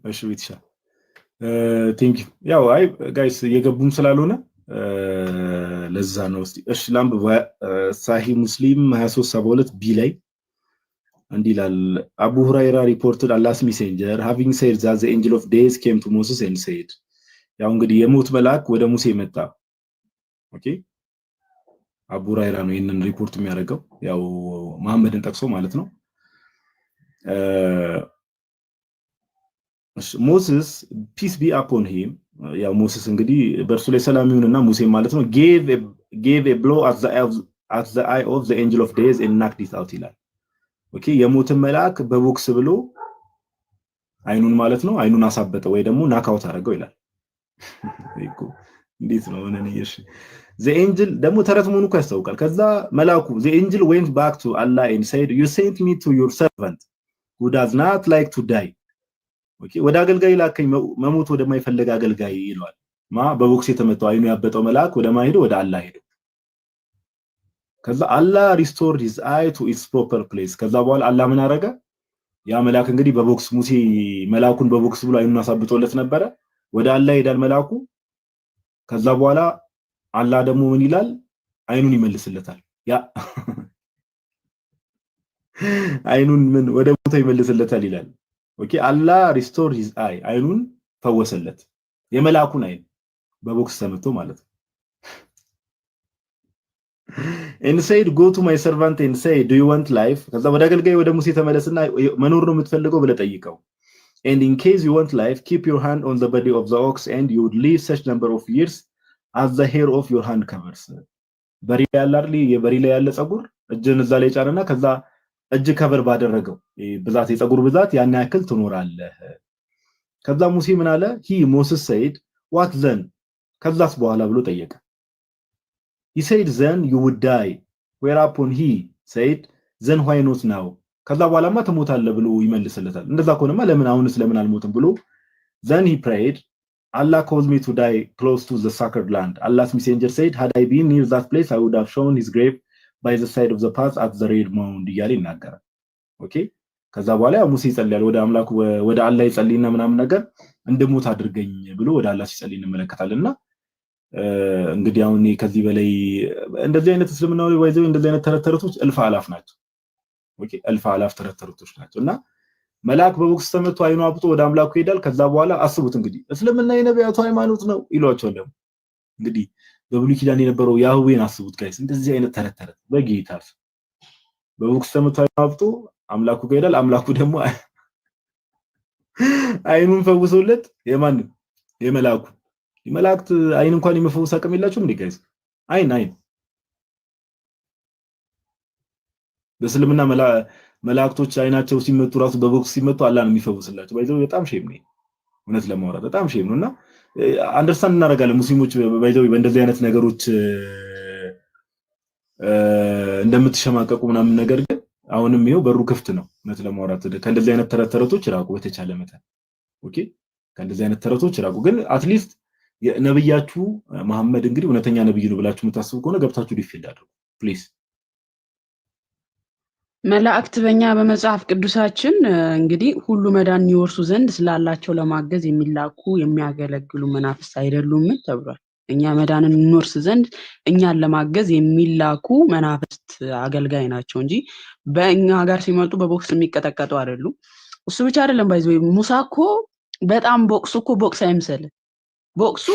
እሺ ቤትሻ ቲንክ ያው አይ ጋይስ የገቡም ስላልሆነ ለዛ ነው። እሺ ላምብ ሳሂ ሙስሊም 2372 ቢ ላይ እንዲህ ይላል አቡ ሁራይራ ሪፖርትድ አላስ ሜሴንጀር ሃቪንግ ሴድ ዛት ዘ ኤንጅል ኦፍ ዴይዝ ኬም ቱ ሞሴስ ኤንድ ሴድ ያው እንግዲህ የሞት መልአክ ወደ ሙሴ መጣ። ኦኬ አቡ ሁራይራ ነው ይሄንን ሪፖርት የሚያደርገው ያው መሐመድን ጠቅሶ ማለት ነው። ሞሴስ ፒስ ቢ አፖን ሂም ያው ሞሴስ እንግዲህ በእርሱ ላይ ሰላም ይሁንና ሙሴ ማለት ነው gave a blow at the eye of the angel of days and knocked it out ይላል። ኦኬ የሞትን መልአክ በቦክስ ብሎ አይኑን ማለት ነው አይኑን አሳበጠ ወይ ደግሞ ናካውት አደረገው ይላል። እንዴት ነው እሺ the angel ደግሞ ተረት መሆኑ እኮ ያስታውቃል። ከዛ መልአኩ the angel went back to Allah and said you sent me to your servant who does not like to die ኦኬ ወደ አገልጋይ ላከኝ መሞት ወደማይፈልግ አገልጋይ ይሏል። በቦክስ የተመታው አይኑ ያበጠው መልአክ ወደ ማይሄድ ወደ አላህ ሄደ። ከዛ አላህ restored his eye to its proper place ከዛ በኋላ አላህ ምን አረገ? ያ መልአክ እንግዲህ በቦክስ ሙሴ መልአኩን በቦክስ ብሎ አይኑን አሳብጦለት ነበረ። ወደ አላህ ሄዳል መልአኩ። ከዛ በኋላ አላህ ደግሞ ምን ይላል? አይኑን ይመልስለታል። ያ አይኑን ምን ወደ ቦታ ይመልስለታል ይላል። ኦኬ አላህ restored his eye አይኑን ፈወሰለት። የመልአኩን አይን በቦክስ ተመቶ ማለት ነው። and said go to my servant and say do you want life ከዛ ወደ አገልጋይ ወደ ሙሴ ተመለስና መኖር ነው የምትፈልገው ብለህ ጠይቀው። and in case you want life keep your hand on the body of the ox and you would live such number of years as the hair of your hand covers በሪ ያለ አይደል የበሪ ላይ ያለ ጸጉር እጅን እዛ ላይ ጫነና ከዛ እጅ ከቨር ባደረገው ብዛት የጸጉር ብዛት ያን ያክል ትኖራለህ። ከዛ ሙሴ ምን አለ? he Moses said what then ከዛስ በኋላ ብሎ ጠየቀ። he said then you would die whereupon he said then why not now ከዛ በኋላማ ትሞታለህ ብሎ ይመልስለታል። እንደዛ ከሆነማ ለምን አሁንስ ለምን አልሞትም ብሎ then he prayed Allah caused me to die close to the sacred land Allah's messenger said had I been near that place I would have shown his grave by the side of the path at the red mound እያለ ይናገራል። ኦኬ ከዛ በኋላ ሙሴ ይጸልያል ወደ አምላኩ ወደ አላህ ይጸልይና ምናምን ነገር እንደሞት አድርገኝ ብሎ ወደ አላህ ሲጸልይ እንመለከታለንና እንግዲህ አሁን ከዚህ በላይ እንደዚህ አይነት እስልምና ወይ እንደዚህ አይነት ተረተረቶች እልፍ አላፍ ናቸው። ኦኬ እልፍ አላፍ ተረተረቶች ናቸውና መልአክ በቦክስ ተመቶ አይኑ አብጦ ወደ አምላኩ ይሄዳል። ከዛ በኋላ አስቡት እንግዲህ እስልምና የነቢያቱ ሃይማኖት ነው ይሏቸዋል። እንግዲህ በብሉይ ኪዳን የነበረው ያህዌን አስቡት ጋይስ እንደዚህ አይነት ተረተረት በጌታ በቦክስ ተመቶ አይኑ አብጦ አምላኩ ይሄዳል። አምላኩ ደግሞ አይኑን ፈውሶለት የማን የመላኩ የመላእክት አይን እንኳን የመፈወስ አቅም የላቸውም እንዴ ጋይስ? አይን በእስልምና መላእክቶች አይናቸው ሲመቱ ራሱ በቦክስ ሲመቱ አላህ ነው የሚፈውስላቸው። ባይዘው በጣም ሼም ነው እውነት ለማውራት በጣም ሼም ነውና አንደርስታንድ እናደርጋለን ሙስሊሞች ባይዘው በእንደዚህ አይነት ነገሮች እንደምትሸማቀቁ ምናምን ነገር ግን አሁንም ይሄው በሩ ክፍት ነው እውነት ለማውራት ከእንደዚህ አይነት ተረተረቶች ራቁ በተቻለ መጠን። ኦኬ ከእንደዚህ አይነት ተረቶች ራቁ። ግን አትሊስት ነብያችሁ መሐመድ እንግዲህ እውነተኛ ነብይ ነው ብላችሁ የምታስቡ ከሆነ ገብታችሁ ዲፌንድ አድርጉ ፕሊዝ። መላእክት በእኛ በመጽሐፍ ቅዱሳችን እንግዲህ ሁሉ መዳን ይወርሱ ዘንድ ስላላቸው ለማገዝ የሚላኩ የሚያገለግሉ መናፍስት አይደሉም ተብሏል። እኛ መዳንን እንወርስ ዘንድ እኛን ለማገዝ የሚላኩ መናፍስት አገልጋይ ናቸው እንጂ በእኛ ጋር ሲመጡ በቦክስ የሚቀጠቀጡ አይደሉም። እሱ ብቻ አይደለም ባይዘው ሙሳ እኮ በጣም ቦክስ አይምሰል ቦክሱ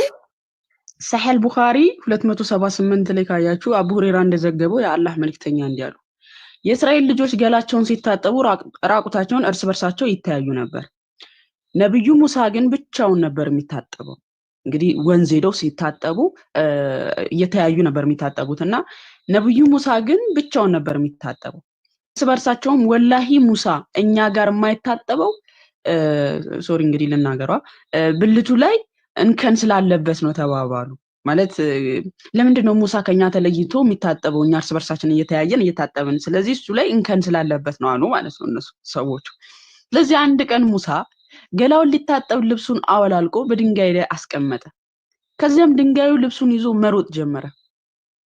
ሰሂህ ቡኻሪ 278 ላይ ካያችሁ አቡ ሁረይራ እንደዘገበው የአላህ መልእክተኛ እንዲያሉ የእስራኤል ልጆች ገላቸውን ሲታጠቡ ራቁታቸውን እርስ በርሳቸው ይተያዩ ነበር። ነብዩ ሙሳ ግን ብቻውን ነበር የሚታጠበው። እንግዲህ ወንዝ ሄደው ሲታጠቡ እየተያዩ ነበር የሚታጠቡትና ነብዩ ሙሳ ግን ብቻውን ነበር የሚታጠበው። እርስ በርሳቸውም ወላሂ ሙሳ እኛ ጋር የማይታጠበው ሶሪ እንግዲህ ልናገሯ ብልቱ ላይ እንከን ስላለበት ነው ተባባሉ። ማለት ለምንድን ነው ሙሳ ከኛ ተለይቶ የሚታጠበው? እኛ እርስ በርሳችን እየተያየን እየታጠብን፣ ስለዚህ እሱ ላይ እንከን ስላለበት ነው አሉ ማለት ነው እነሱ ሰዎቹ። ስለዚህ አንድ ቀን ሙሳ ገላውን ሊታጠብ ልብሱን አወላልቆ በድንጋይ ላይ አስቀመጠ። ከዚያም ድንጋዩ ልብሱን ይዞ መሮጥ ጀመረ።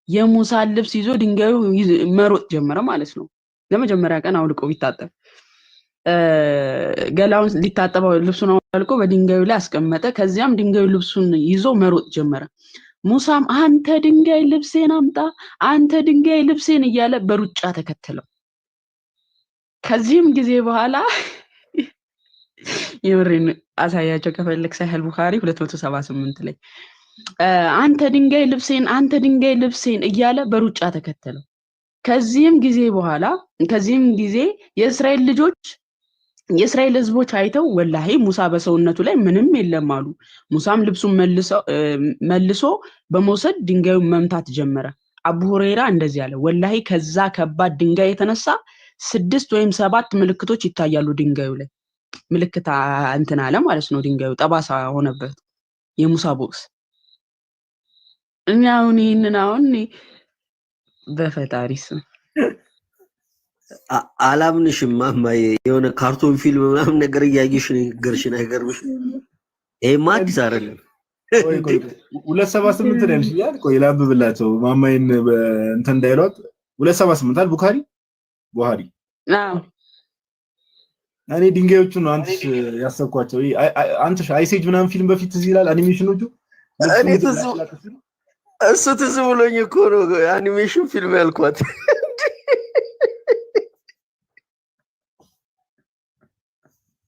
የሙሳን ልብስ ይዞ ድንጋዩ መሮጥ ጀመረ ማለት ነው። ለመጀመሪያ ቀን አውልቆ ቢታጠብ ገላውን ሊታጠበው ልብሱን አውልቆ በድንጋዩ ላይ አስቀመጠ። ከዚያም ድንጋዩ ልብሱን ይዞ መሮጥ ጀመረ። ሙሳም አንተ ድንጋይ ልብሴን አምጣ፣ አንተ ድንጋይ ልብሴን እያለ በሩጫ ተከተለው። ከዚህም ጊዜ በኋላ የምሬን አሳያቸው ከፈለክ ሳይል ቡኻሪ 278 ላይ አንተ ድንጋይ ልብሴን፣ አንተ ድንጋይ ልብሴን እያለ በሩጫ ተከተለው። ከዚህም ጊዜ የእስራኤል ህዝቦች አይተው ወላሂ ሙሳ በሰውነቱ ላይ ምንም የለም አሉ። ሙሳም ልብሱን መልሶ በመውሰድ ድንጋዩን መምታት ጀመረ። አቡ ሁረይራ እንደዚህ አለ፣ ወላሂ ከዛ ከባድ ድንጋይ የተነሳ 6 ወይም 7 ምልክቶች ይታያሉ። ድንጋዩ ላይ ምልክት እንትን አለ ማለት ነው። ድንጋዩ ጠባሳ ሆነበት የሙሳ ቦክስ። እኛ አሁን በፈጣሪ ስም አላምንሽም ማማዬ፣ የሆነ ካርቶን ፊልም ምናምን ነገር እያየሽ ነገርሽን አይገርምሽ? ይሄማ አዲስ አይደለም። 278 ነው ያልሽኛል። ቆይ ላብብላቸው ማማዬን እንትን እንዳይሏት 278 አል ቡኻሪ እኔ ድንጋዮቹ ነው አንተሽ ያሰብኳቸው። አንተሽ አይሴጅ ምናምን ፊልም በፊት እዚህ ይላል አኒሜሽኖቹ። እሱ ትዝ ብሎኝ እኮ ነው አኒሜሽን ፊልም ያልኳት።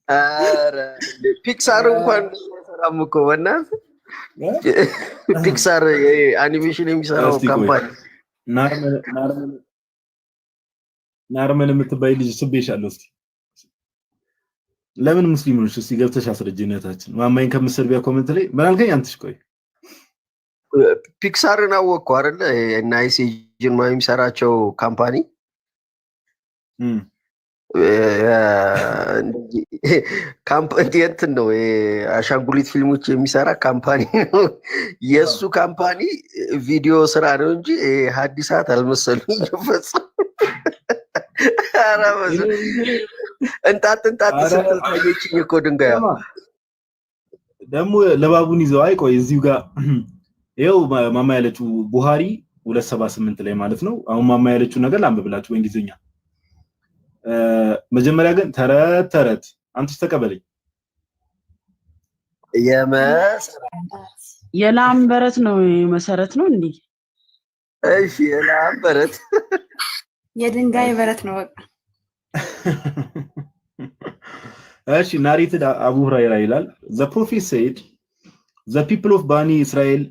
አረ ፒክሳር እንኳን ሰራም እኮ በእናትህ ፒክሳር አኒሜሽን የሚሰራው ካምፓኒ ናርመን የምትባይ ልጅ ስቤሻለሁ። እስቲ ለምን ሙስሊም ነሽ? እስቲ ገብተሽ አስረጅነታችን ማማይን ከምትሰርቢያ ኮሜንት ላይ ምን አልከኝ አንተሽ? ቆይ ፒክሳርን አወቅኩ አይደለ? እና አይሲጂን ነው የሚሰራቸው ካምፓኒ ካምፓኒ እንትን ነው አሻንጉሊት ፊልሞች የሚሰራ ካምፓኒ ነው። የሱ ካምፓኒ ቪዲዮ ስራ ነው እንጂ ሀዲሳት አልመሰሉኝ። ፈጽሞ አራበዙ እንጣጥ ስትል ታየችኝ እኮ ድንጋያ ደግሞ ለባቡን ይዘው አይቆይ እዚሁ ጋር ይኸው ማማ ያለችው ቡኻሪ 278 ላይ ማለት ነው። አሁን ማማ ያለችው ነገር ላንብብላችሁ በእንግሊዝኛ። መጀመሪያ ግን ተረት አንተስ ተቀበለኝ። የላም በረት ነው መሰረት ነው እንዴ? እሺ የላም በረት የድንጋይ በረት ነው በቃ። እሺ ናሬትድ አቡ ሁረይራ ይላል the prophet said the people of Bani Israel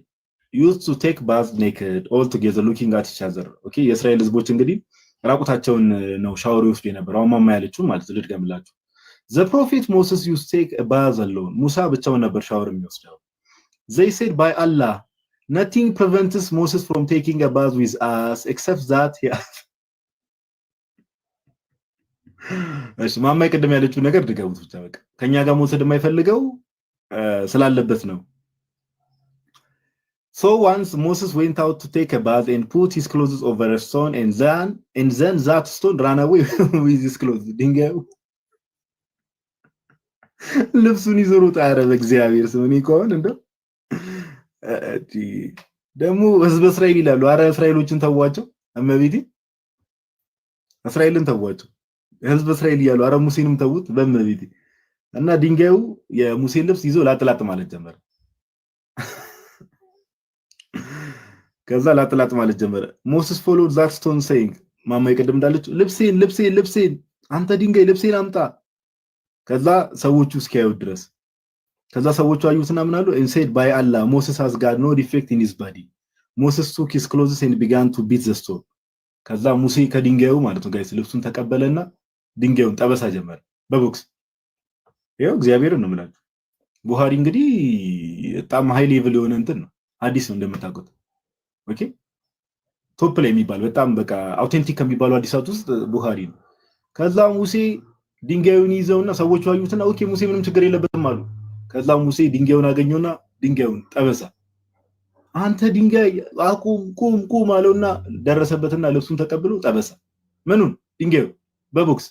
used to take baths naked all together looking at each other. okay የእስራኤል ህዝቦች እንግዲህ ራቁታቸውን ነው ሻወር ይወስዱ የነበረው። አሁን ማማ ያለችው ማለት ልድገምላችሁ። the prophet Moses used to take a bath alone. ሙሳ ብቻውን ነበር ሻወር የሚወስደው። they said by Allah nothing prevents Moses from taking a bath with us except that he እሺ ማማ ይቀደም ያለችው ነገር ድገሙት ብቻ በቃ። ከኛ ጋር መውሰድ የማይፈልገው ስላለበት ነው። So once Moses went out to take a bath and put his clothes over a stone and then that stone ran away with his clothes. ድንጋዩ ልብሱን ይዞ ሮጠ። ኧረ በእግዚአብሔር ስም እኔ ከሆነ እንደው ደግሞ ህዝበ እስራኤል ይላሉ። ኧረ እስራኤሎችን ተዋቸው፣ እመቤቴ እስራኤልን ተዋቸው። ህዝበ እስራኤል ይያሉ። ኧረ ሙሴንም ተውት በእመቤቴ። እና ድንጋዩ የሙሴን ልብስ ይዞ ላጥላጥ ማለት ጀመረ። ከዛ ላጥላጥ ማለት ጀመረ። Moses followed that stone saying ማማ ይቀደም እንዳለችው ልብሴን አንተ ድንጋይ ልብሴን አምጣ። ከዛ ሰዎቹ እስኪያዩ ድረስ ከዛ ሰዎቹ አዩትና ምን አሉ? and said by Allah Moses has got no defect in his body. Moses took his clothes and began to beat the stone. ከዛ ሙሴ ከድንጋዩ ማለት ነው ጋይስ ልብሱን ተቀበለና ድንጋዩን ጠበሳ ጀመረ በቦክስ። ይሄው እግዚአብሔርን ነው የምላችሁ። ቡኻሪ እንግዲህ በጣም ሃይ ሌቭል የሆነ እንትን ነው፣ ሐዲስ ነው እንደምታውቁት። ኦኬ ቶፕ ላይ የሚባል በጣም በቃ አውቴንቲክ ከሚባሉ ሐዲሳት ውስጥ ቡኻሪ ነው። ከዛ ሙሴ ድንጋዩን ይዘውና ሰዎቹ አዩትና ኦኬ ሙሴ ምንም ችግር የለበትም አሉ። ከዛ ሙሴ ድንጋዩን አገኘውና ድንጋዩን ጠበሳ። አንተ ድንጋይ አቁም ቁም አለውና ደረሰበትና ልብሱን ተቀብሎ ጠበሰ። ምኑን? ድንጋዩ በቦክስ።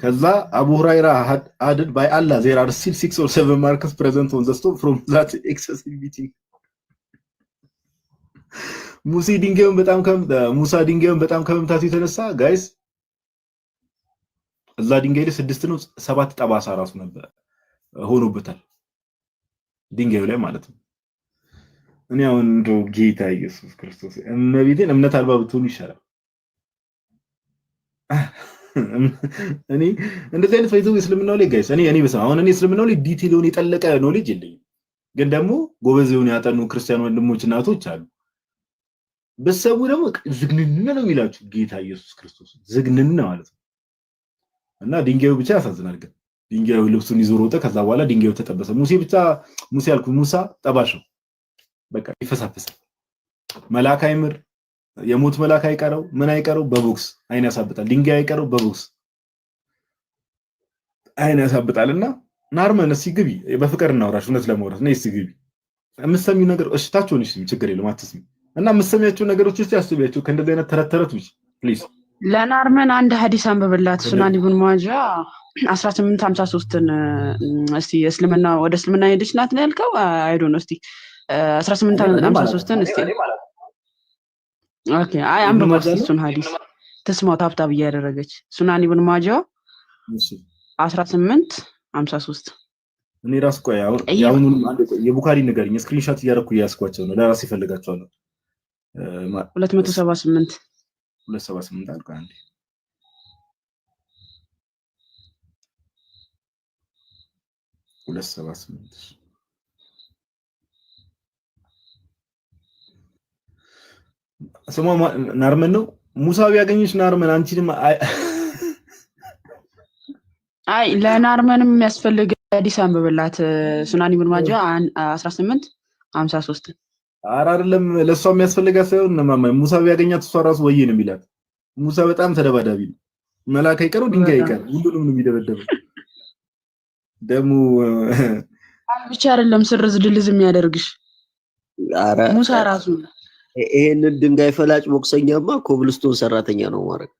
ከዛ አቡ ሁራይራ added by Allah there are still 6 or 7 marks present on the stove from that excessive beating. ሙሳ ድንጋዩን በጣም ከመምታቱ የተነሳ ጋይስ እዛ ድንጋይ ላይ 6 ነው 7 ጠባሳ ራሱ ነበር ሆኖበታል ድንጋዩ ላይ ማለት ነው። እኔ አሁን እንደው ጌታ ኢየሱስ ክርስቶስ እመቤቴን እምነት አልባ ብትሆኑ ይሻላል። እኔ እንደዚህ አይነት ፈይዘው እስልምናው ላይ ጋይስ እኔ በሰማ አሁን እኔ እስልምናው ላይ ዲቴል ሆነ የጠለቀ ኖሌጅ የለኝም፣ ግን ደግሞ ጎበዝ የሆኑ ያጠኑ ክርስቲያን ወንድሞች እናቶች አሉ። በሰቡ ደግሞ ዝግንን ነው የሚላችሁ ጌታ ኢየሱስ ክርስቶስ ዝግንን ማለት ነው። እና ድንጋዩ ብቻ ያሳዝናል። ግን ድንጋዩ ልብሱን ይዞ ሮጠ። ከዛ በኋላ ድንጋዩ ተጠበሰ። ሙሳ ጠባሽው በቃ ይፈሳፈሳል። መልአክ አይምር የሞት መልአክ አይቀረው ምን አይቀረው በቦክስ አይን ያሳብጣል። ድንጋይ አይቀረው በቦክስ አይን ያሳብጣልና ናርመን እስኪ ግቢ በፍቅር እናውራሽ። እውነት ለማውራት ነው። እስኪ ግቢ የምትሰሚው ነገር እሽታችሁን እሺ ችግር የለም አትስሚ። እና የምትሰሚያቸው ነገሮች እስቲ አስቢያቸው ከእንደዚህ አይነት ተረተረቶች ፕሊዝ። ለናርመን አንድ ሐዲስ አንብብላት ሱናን ኢብኑ ማጃ 1853ን እስቲ እስልምና ወደ እስልምና ሄደች ናት ነው ያልከው? አይ ዶንት ኖ እስቲ 1853ን እስቲ ኦኬ አይ አንብባት እሱን ሐዲስ ተስማው ታብታብ እያደረገች ሱናን ኢብኑ ማጃ 1853 እኔ ራስ ቆይ ያሁን የቡኻሪ ንገሪኝ ስክሪንሾት እያደረኩ እያስኳቸው ነው ለራስ ይፈልጋቸዋለሁ 278 አልኩ አንዴ 278 ስሟ ናርመን ነው። ሙሳ ቢያገኝሽ ናርመን አንቺንም አይ ለናርመንም የሚያስፈልግ ሐዲስ አንብብላት ሱናን ኢብኑ ማጃ 1853 ኧረ አይደለም ለሷ የሚያስፈልጋት ሳይሆን ማማ ሙሳ ቢያገኛት እሷ ራሱ ወይዬ ነው የሚላት። ሙሳ በጣም ተደባዳቢ ነው። መልአክ አይቀረው ድንጋይ አይቀር ሁሉንም ነው የሚደበደበው። ደሙ ብቻ አይደለም ስርዝ ድልዝ የሚያደርግሽ ሙሳ ራሱ ይሄንን ድንጋይ ፈላጭ ቦክሰኛማ ኮብልስቶን ሰራተኛ ነው ማለት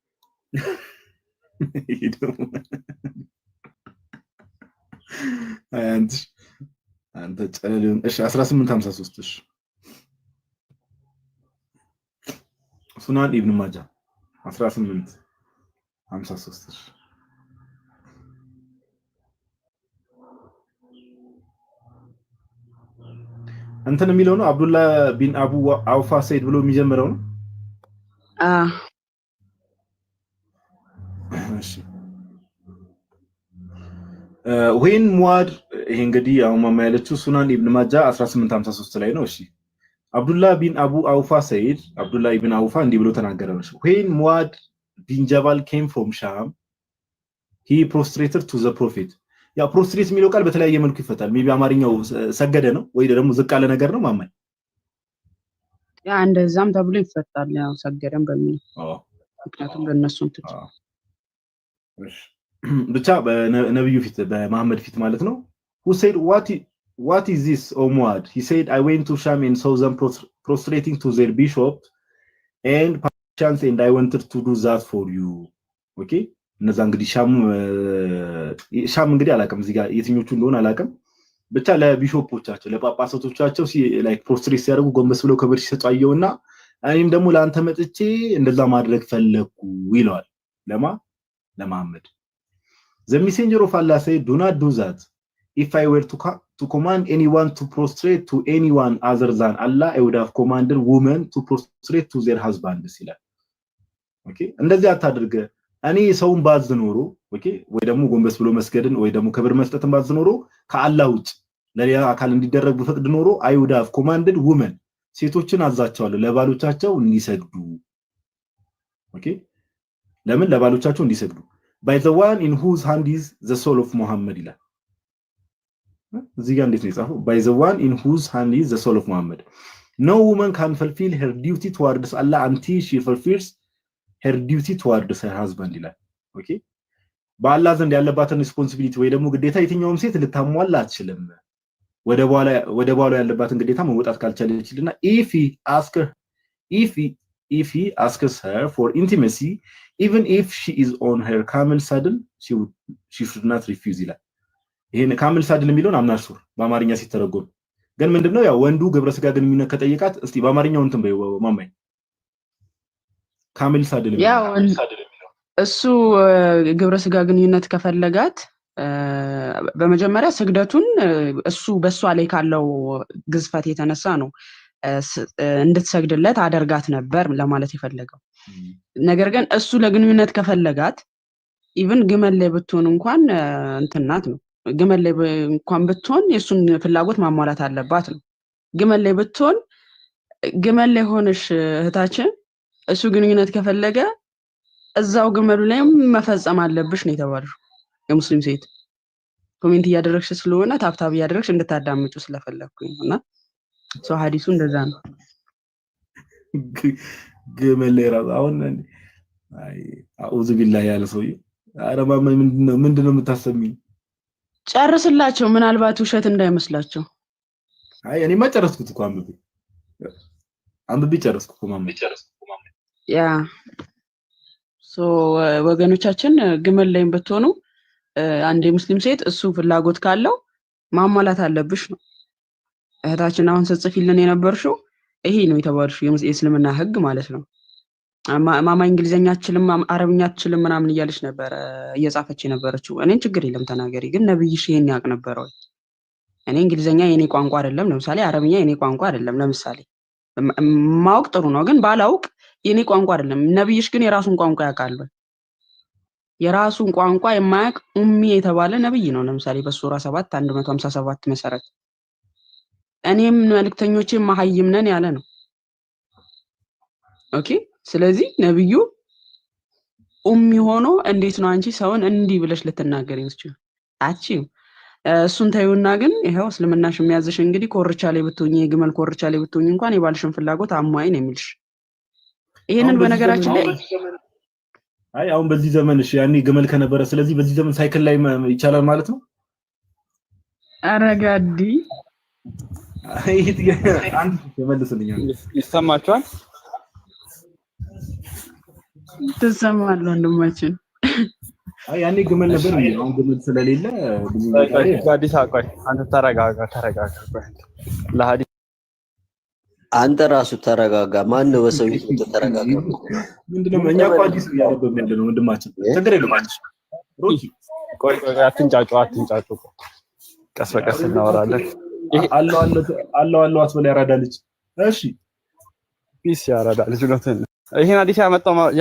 አንተ ጨለልን። እሺ 1853 እሺ ሱናን ኢብኑ ማጃ 1853 እሺ እንትን የሚለው ነው አብዱላህ ቢን አቡ አውፋ ሰይድ ብሎ የሚጀምረው ነው። እሺ ወይን ሙአድ ይሄ እንግዲህ አሁን ማማ ያለችው ሱናን ኢብኑ ማጃ 1853 ላይ ነው። እሺ አብዱላህ ቢን አቡ አውፋ ሰይድ አብዱላህ ኢብኑ አውፋ እንዲህ ብሎ ተናገረ ነው። ወይን ሙአድ ቢን ጀባል came from Sham he prostrated to the prophet ያ ፕሮስትሬት የሚለው ቃል በተለያየ መልኩ ይፈታል። ሜቢ አማርኛው ሰገደ ነው ወይ ደግሞ ዝቅ ያለ ነገር ነው ማማኝ ያ እንደዛም ተብሎ ይፈታል። ያው ሰገደም በሚል ምክንያቱም ለነሱ እንትን እሺ ብቻ በነብዩ ፊት በመሐመድ ፊት ማለት ነው። who said what is this o Muad he said I went to Sham and saw them prostrating to their bishop and perchance and I wanted to do that for you okay እነዛ እንግዲህ ሻም እንግዲህ አላውቅም እዚህ ጋር የትኞቹ እንደሆነ አላውቅም። ብቻ ለቢሾፖቻቸው ለጳጳሳቶቻቸው ላይክ ፕሮስትሬት ሲያደርጉ ጎንበስ ብለው ክብር ሲሰጣየውና እኔም ደግሞ ለአንተ መጥቼ እንደዛ ማድረግ ፈለኩ ይለዋል ለመሐመድ the messenger of Allah said do not do that if I were to command anyone to prostrate to anyone other than Allah I would have commanded women to prostrate to their husbands ይላል። ኦኬ እንደዚህ አታድርገ እኔ ሰውን ባዝ ኖሮ ኦኬ ወይ ደግሞ ጎንበስ ብሎ መስገድን ወይ ደግሞ ክብር መስጠትን ባዝ ኖሮ ከአላህ ውጭ ለሌላ አካል እንዲደረግ በፈቅድ ኖሮ I would have commanded women ሴቶችን አዛቸዋለሁ ለባሎቻቸው እንዲሰግዱ ኦኬ ለምን ለባሎቻቸው እንዲሰግዱ by the one in whose hand is the soul of Muhammad ይላል። እዚህ ጋር እንዴት ነው የጻፈው? by the one in whose hand is the soul of Muhammad no woman can fulfill her duty towards Allah until she fulfills her duty towards her husband ይላል። ኦኬ በአላህ ዘንድ ያለባትን ሪስፖንሲቢሊቲ ወይ ደግሞ ግዴታ የትኛውም ሴት ልታሟላ አትችልም። ወደ ባሏ ያለባትን ግዴታ መወጣት ካልቻለችልና if he asks her for intimacy even if she is on her camel saddle she should not refuse ይላል። ይሄን ካምል ሳድል የሚለውን አምናሹር በአማርኛ ሲተረጎም ግን ምንድነው ያው ወንዱ ግብረ ስጋ ግንኙነት ከጠየቃት እስቲ በአማርኛው እንትን በይ ማማይ ካምል ሳድል ያው እሱ ግብረ ስጋ ግንኙነት ከፈለጋት በመጀመሪያ ስግደቱን እሱ በሷ ላይ ካለው ግዝፈት የተነሳ ነው እንድትሰግድለት አደርጋት ነበር ለማለት የፈለገው። ነገር ግን እሱ ለግንኙነት ከፈለጋት ኢቭን ግመል ላይ ብትሆን እንኳን እንትናት ነው ግመል ላይ እንኳን ብትሆን የሱን ፍላጎት ማሟላት አለባት ነው። ግመል ላይ ብትሆን ግመል ላይ ሆነሽ እህታችን እሱ ግንኙነት ከፈለገ እዛው ግመሉ ላይ መፈጸም አለብሽ ነው የተባለው። የሙስሊም ሴት ኮሜንት እያደረግሽ ስለሆነ ታብታብ እያደረግሽ እንድታዳምጩ ስለፈለኩኝ እና ሰው ሐዲሱ እንደዛ ነው። ግመል ላይ ራስ አሁን አይ አኡዙ ቢላህ ያለ ሰውዬ አረማ ምንድነው የምታሰሚኝ? ጨርስላቸው ምናልባት ውሸት እንዳይመስላቸው። አይ እኔማ ጨረስኩት እኮ አንብቤ ጨረስኩ እኮ ማማ ያ ወገኖቻችን ግመል ላይም ብትሆኑ አንድ የሙስሊም ሴት እሱ ፍላጎት ካለው ማሟላት አለብሽ ነው። እህታችን አሁን ስትጽፊልን የነበርሽው ይሄ ነው የተባልሽው የእስልምና ህግ ማለት ነው። ማማ እንግሊዘኛ አትችልም አረብኛ አትችልም ምናምን እያለች ነበር እየጻፈች የነበረችው። እኔን ችግር የለም ተናገሪ፣ ግን ነብይሽ ይሄን ያውቅ ነበር ወይ? እኔ እንግሊዘኛ የኔ ቋንቋ አይደለም ለምሳሌ፣ አረብኛ የኔ ቋንቋ አይደለም ለምሳሌ። ማወቅ ጥሩ ነው፣ ግን ባላውቅ የኔ ቋንቋ አይደለም። ነብይሽ ግን የራሱን ቋንቋ ያውቃል። የራሱን ቋንቋ የማያውቅ ኡሚ የተባለ ነብይ ነው። ለምሳሌ በሱራ 7 157 መሰረት እኔም መልእክተኞቼ መሐይም ነን ያለ ነው። ኦኬ። ስለዚህ ነብዩ ኡሚ ሆኖ እንዴት ነው አንቺ ሰውን እንዲህ ብለሽ ልትናገሪ የምትችይው? አቺው እሱን ታዩና ግን ይሄው እስልምናሽ የሚያዝሽ እንግዲህ ኮርቻ ላይ ብትሆኚ የግመል ኮርቻ ላይ ብትሆኚ እንኳን የባልሽን ፍላጎት አሟይ ነው የሚልሽ። ይሄንን በነገራችን ላይ አይ አሁን በዚህ ዘመን እሺ ያኔ ግመል ከነበረ ስለዚህ በዚህ ዘመን ሳይክል ላይ ይቻላል ማለት ነው። አረጋዲ አይ አንድ ተመልስልኛል። ይሰማችኋል? ተሰማል ወንድማችን። አይ ያኔ ግመል ነበር ነው። አሁን ግመል ስለሌለ ብዙ አዲስ አቆይ አንተ ተረጋጋ ለሐዲስ አንተ ራሱ ተረጋጋ። ማን ነው በሰው ይሁን ተረጋጋ? ምንድነው እኛ እኮ አዲስ ያለበት ያለ ነው ወንድማችን። ችግር የለም ሮኪ ቆይ አትንጫጩ ቀስ በቀስ እናወራለን። አለው አስበላ ያራዳልች። እሺ ፒስ ያራዳልች ነው። ይሄን አዲስ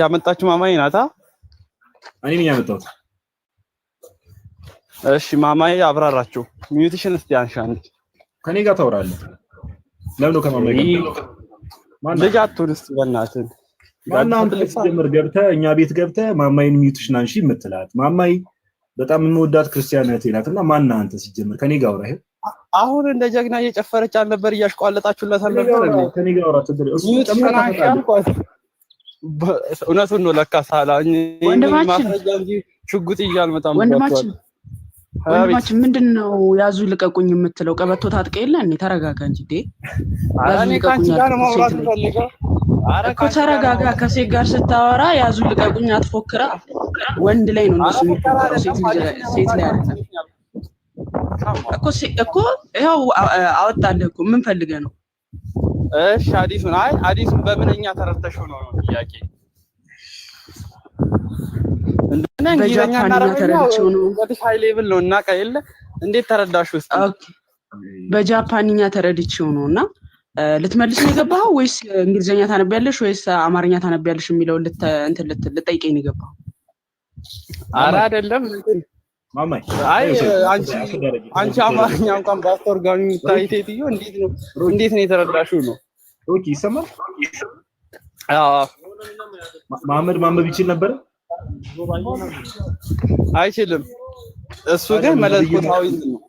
ያመጣችሁ ማማዬ ናታ? እኔ ነኝ ያመጣሁት። እሺ ማማዬ አብራራችሁ። ሚዩትሽን እስቲ አንሻንት ከኔ ጋር ታወራለህ። ለምን ከማማዬ ጋር ልጅ አትሁን እስቲ በእናትህ። ማናንተ ጀምር ገብተህ እኛ ቤት ገብተህ ማማዬን ሚዩትሽን አንሺ የምትላት ማማዬ በጣም የምወዳት ክርስቲያን እህቴ ናትና ማናንተ ሲጀምር ከኔ ጋር አውራ። አሁን እንደ ጀግና እየጨፈረች አልነበር? እያሽቋለጣችሁላት አልነበር እንዴ? ከኔ ጋር አውራ ትግል እሱ ተናሻልኳት። እውነቱን ነው ለካ ሳላኝ ማስረጃ እንጂ ሽጉጥ እያልመጣም ወንድማችን ምንድነው ያዙ ልቀቁኝ የምትለው? ቀበቶ ታጥቀ የለ እንዴ? ተረጋጋ እንጂ ዴ አራኔ ካንቺ ጋር ነው ማውራት ፈልገው። እኮ ተረጋጋ። ከሴት ጋር ስታወራ ያዙ ልቀቁኝ አትፎክራ። ወንድ ላይ ነው እንደሱ የሚፎክረው፣ ሴት ላይ አይደለም እኮ ይኸው አወጣልህ እኮ ምን ፈልገህ ነው? እሺ አዲሱን በምንኛ ተረድተሽው ነው ጥያቄ? እንደና እንግሊዘኛ ተረድተሽው ነው? ወዲህ ሃይ ሌቭል ነው እና ቀይለ እንዴት ተረዳሽው? እስቲ በጃፓንኛ ተረድቼው ነውና ልትመልስ ነው የገባኸው ወይስ እንግሊዘኛ ታነቢያለሽ ወይስ አማርኛ ታነቢያለሽ የሚለው ልጠይቀኝ ነው የገባኸው? ኧረ አይደለም ማማይ አይ አንቺ አማርኛ እንኳን ባስተርጓሚ የምታይ ሴትዮ እንዴት ነው የተረዳሽው ነው? ኦኬ ይሰማል? አዎ መሐመድ ማንበብ ይችል ነበር? አይችልም። እሱ ግን መለኮታዊ ነው።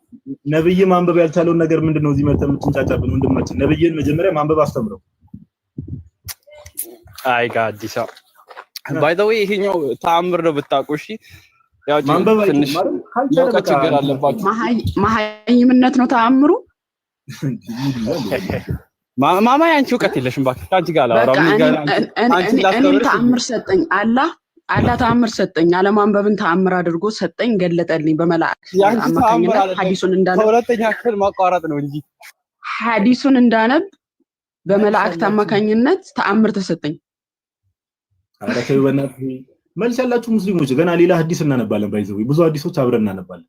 ነብይ ማንበብ ያልቻለውን ነገር ምንድነው እዚህ መተህ የምትንጫጫብን? ወንድማችን ነብይን መጀመሪያ ማንበብ አስተምረው። አይ ጋዲሳ ባይ ዘ ዌይ ይሄኛው ተአምር ነው ብታውቁ። እሺ ያው ትንሽ የእውቀት ችግር አለባችሁ። መሀይምነት ነው ተአምሩ። ማማ ያንቺ እውቀት የለሽም እባክሽ። ከአንቺ ጋር አላወራም። እኔ ተአምር ሰጠኝ አላህ ተአምር ሰጠኝ። አለማንበብን ተአምር አድርጎ ሰጠኝ፣ ገለጠልኝ በመላእክ አማካኝነት። ሐዲሱን እንዳነብ ከሁለተኛ ክፍል ማቋረጥ ነው እንጂ ሐዲሱን እንዳነብ በመላእክት አማካኝነት ተአምር ተሰጠኝ። ኧረ ተይው በእናትህ። መልስ ያላችሁ ሙስሊሞች ገና ሌላ ሐዲስ እናነባለን። ባይዘው ብዙ ሐዲሶች አብረን እናነባለን።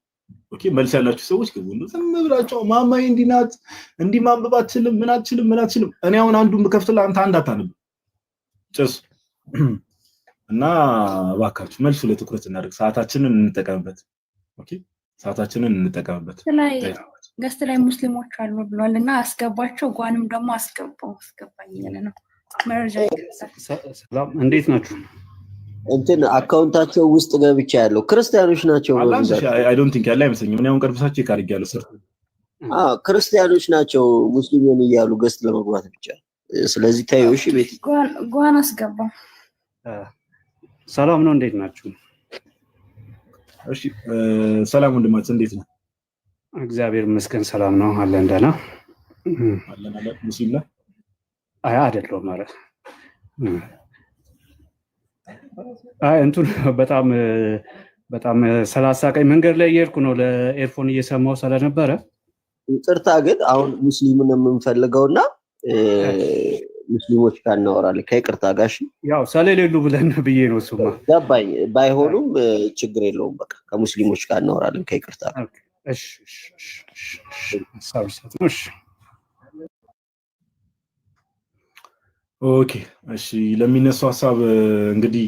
ኦኬ መልስ ያላችሁ ሰዎች ግቡ። ዝም ብላችሁ ማማዬ እንዲህ ናት እንዲህ ማንበብ አትችልም ምን አትችልም። እኔ አሁን አንዱን ብከፍትልህ አንተ አንድ አታነብ ጭስ እና እባካችሁ መልሱ ላይ ትኩረት እናድርግ። ሰዓታችንን እንጠቀምበት። ኦኬ ሰዓታችንን እንጠቀምበት። ገስት ላይ ሙስሊሞች አሉ ብሏልና አስገባቸው። ጓንም ደግሞ አስገባኝ ያለ ነው መረጃ ይከሳል። ሰላም እንዴት ናችሁ? እንትን አካውንታቸው ውስጥ ገብቻ ያለው ክርስቲያኖች ናቸው። አይ ዶንት ቲንክ ያለ አይመስለኝም። እኔ አሁን ቀርብሳችሁ ይካርግ ያለው ሰር ክርስቲያኖች ናቸው ሙስሊሙን እያሉ ገስት ለመግባት ብቻ። ስለዚህ ታዩ። እሺ ቤት ጓን አስገባው። ሰላም ነው እንዴት ናችሁ? እሺ ሰላም ወንድማችን እንዴት ነው? እግዚአብሔር ይመስገን ሰላም ነው አለን። ደህና አለን ሙስሊም ነህ? አይ አይደለም ማለት እንትን በጣም 30 ቀኝ መንገድ ላይ እየሄድኩ ነው። ለኤርፎን እየሰማው ስለነበረ ይቅርታ። ግን አሁን ሙስሊምን የምንፈልገውና ሙስሊሞች ጋር እናወራለን ከይቅርታ ጋር። ያው ስለሌሉ ብለን ብዬ ነው። እሱማ ገባኝ። ባይሆኑም ችግር የለውም። በቃ ከሙስሊሞች ጋር እናወራለን ከይቅርታ ጋር። እሺ እሺ ኦኬ እሺ። ለሚነሱ ሐሳብ እንግዲህ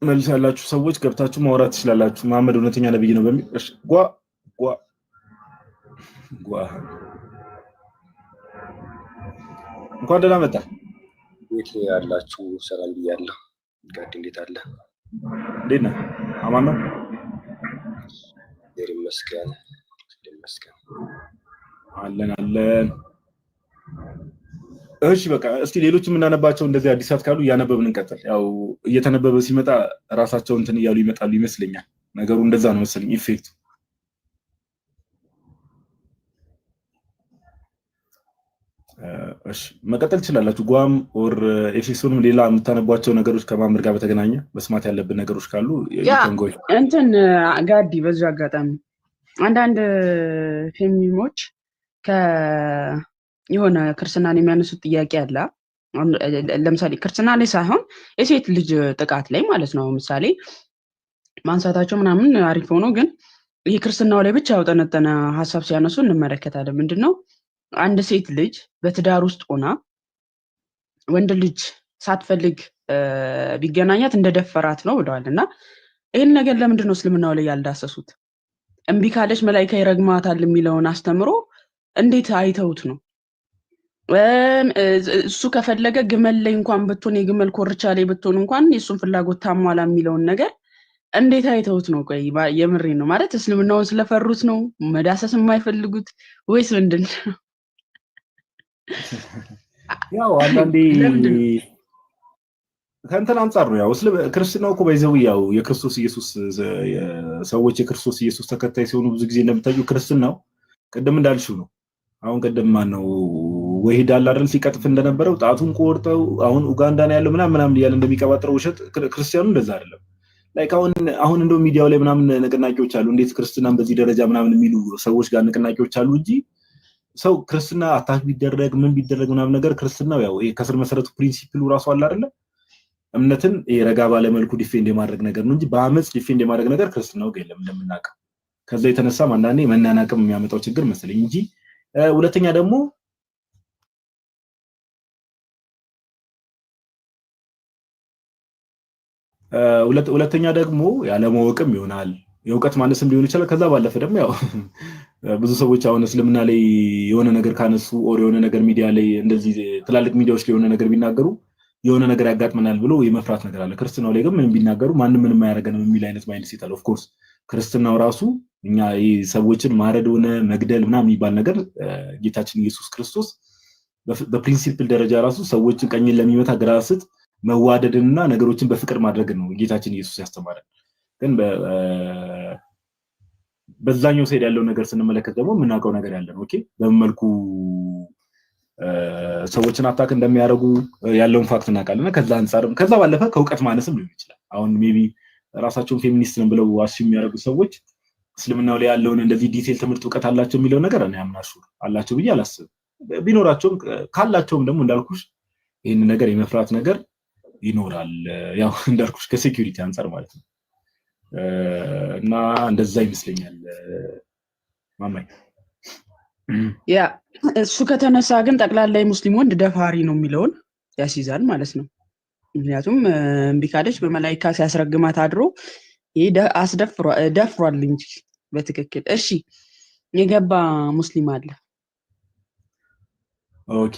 መልስ ያላችሁ ሰዎች ገብታችሁ ማውራት ትችላላችሁ። መሐመድ እውነተኛ ነብይ ነው በሚል እሺ ጓ እንኳን ደህና መጣ። ቤት ያላችሁ ሰላም ብያለሁ። ጋድ እንዴት አለ? እንዴት ነህ? አማን ነው? ይመስገን አለን። እሺ በቃ እስቲ ሌሎች የምናነባቸው እንደዚህ አዲሳት ካሉ እያነበብን እንቀጥል። ያው እየተነበበ ሲመጣ ራሳቸው እንትን እያሉ ይመጣሉ ይመስለኛል። ነገሩ እንደዛ ነው መሰለኝ ኢፌክቱ። እሺ መቀጠል ትችላላችሁ። ጓም ኦር ኤፌሶንም ሌላ የምታነቧቸው ነገሮች ከማምር ጋር በተገናኘ መስማት ያለብን ነገሮች ካሉ ይተንጎይ እንትን ጋዲ በዚህ አጋጣሚ አንዳንድ ፌሚኒሞች የሆነ ክርስትናን የሚያነሱት ጥያቄ አለ። ለምሳሌ ክርስትና ላይ ሳይሆን የሴት ልጅ ጥቃት ላይ ማለት ነው። ምሳሌ ማንሳታቸው ምናምን አሪፍ ሆኖ ግን ይሄ ክርስትናው ላይ ብቻ ያውጠነጠነ ሐሳብ ሲያነሱ እንመለከታለን። ምንድነው አንድ ሴት ልጅ በትዳር ውስጥ ሆና ወንድ ልጅ ሳትፈልግ ቢገናኛት እንደደፈራት ነው ብለዋል። እና ይህን ነገር ለምንድን ነው እስልምናው ላይ ያልዳሰሱት? እምቢ ካለች መላኢካ ይረግማታል የሚለውን አስተምሮ እንዴት አይተውት ነው? እሱ ከፈለገ ግመል ላይ እንኳን ብትሆን የግመል ኮርቻ ላይ ብትሆን እንኳን የእሱን ፍላጎት ታሟላ የሚለውን ነገር እንዴት አይተውት ነው? ቆይ የምሬ ነው ማለት እስልምናውን ስለፈሩት ነው መዳሰስ የማይፈልጉት ወይስ ምንድን ነው? ያው አንዳንዴ ከእንትን አንጻር ነው። ያው ክርስትናው እኮ ባይዘው ያው የክርስቶስ ኢየሱስ ሰዎች የክርስቶስ ኢየሱስ ተከታይ ሲሆኑ ብዙ ጊዜ እንደምታዩ ክርስትናው ቅድም እንዳልሽው ነው። አሁን ቅድም ማነው ወሂድ አለ አይደል ሲቀጥፍ እንደነበረው ጣቱን ቆርጠው አሁን ኡጋንዳ ነው ያለው ምናምን እያለ እንደሚቀባጥረው ውሸት ክርስቲያኑ እንደዛ አይደለም። ላይክ አሁን እንደው ሚዲያው ላይ ምናምን ንቅናቄዎች አሉ እንዴት ክርስትናን በዚህ ደረጃ ምናምን የሚሉ ሰዎች ጋር ንቅናቄዎች አሉ እንጂ ሰው ክርስትና አታክ ቢደረግ ምን ቢደረግ ምናምን ነገር ክርስትናው ያው ከስር መሰረቱ ፕሪንሲፕሉ ራሱ አለ አይደል እምነትን ረጋ ባለ መልኩ ዲፌንድ የማድረግ ነገር ነው እንጂ በአመጽ ዲፌንድ የማድረግ ነገር ክርስትናው ጋር የለም እንደምናውቀው። ከዛ የተነሳ አንዳንዴ መናናቅም የሚያመጣው ችግር መሰለኝ እንጂ ሁለተኛ ደግሞ ሁለተኛ ደግሞ ያለማወቅም ይሆናል የእውቀት ማነስም ሊሆን ይችላል። ከዛ ባለፈ ደግሞ ያው ብዙ ሰዎች አሁን እስልምና ላይ የሆነ ነገር ካነሱ ኦር የሆነ ነገር ሚዲያ ላይ እንደዚህ ትላልቅ ሚዲያዎች ላይ የሆነ ነገር ቢናገሩ የሆነ ነገር ያጋጥመናል ብሎ የመፍራት ነገር አለ። ክርስትናው ላይ ግን ምንም ቢናገሩ ማንም ምንም አያደርገንም የሚል አይነት ማይንድ ሴት አለ። ኦፍ ኮርስ ክርስትናው ራሱ እኛ ሰዎችን ማረድ ሆነ መግደል ምናምን የሚባል ነገር ጌታችን ኢየሱስ ክርስቶስ በፕሪንሲፕል ደረጃ ራሱ ሰዎችን ቀኝን ለሚመታ ግራ ስጥ መዋደድንና ነገሮችን በፍቅር ማድረግ ነው ጌታችን ኢየሱስ ያስተማረን። ግን በዛኛው ሳይድ ያለው ነገር ስንመለከት ደግሞ የምናውቀው ነገር ያለ ነው። ኦኬ በምን መልኩ ሰዎችን አታክ እንደሚያደርጉ ያለውን ፋክት እናውቃለን። ከዛ አንፃርም ከዛ ባለፈ ከእውቀት ማነስም ሊሆን ይችላል። አሁን ሜቢ ራሳቸውን ፌሚኒስት ነን ብለው ዋሽ የሚያደርጉ ሰዎች እስልምናው ላይ ያለውን እንደዚህ ዲቴል ትምህርት እውቀት አላቸው የሚለው ነገር እኔ አምናሹ አላቸው ብዬ አላስብም። ቢኖራቸውም ካላቸውም ደግሞ እንዳልኩሽ ይህን ነገር የመፍራት ነገር ይኖራል። ያው እንዳልኩሽ ከሴኩሪቲ አንፃር ማለት ነው። እና እንደዛ ይመስለኛል ማማይ። ያ እሱ ከተነሳ ግን ጠቅላላ ሙስሊም ወንድ ደፋሪ ነው የሚለውን ያስይዛል ማለት ነው። ምክንያቱም እምቢ ካለች በመላይካ ሲያስረግማት አድሮ ይሄ ደፍሯል እንጂ በትክክል። እሺ የገባ ሙስሊም አለ። ኦኬ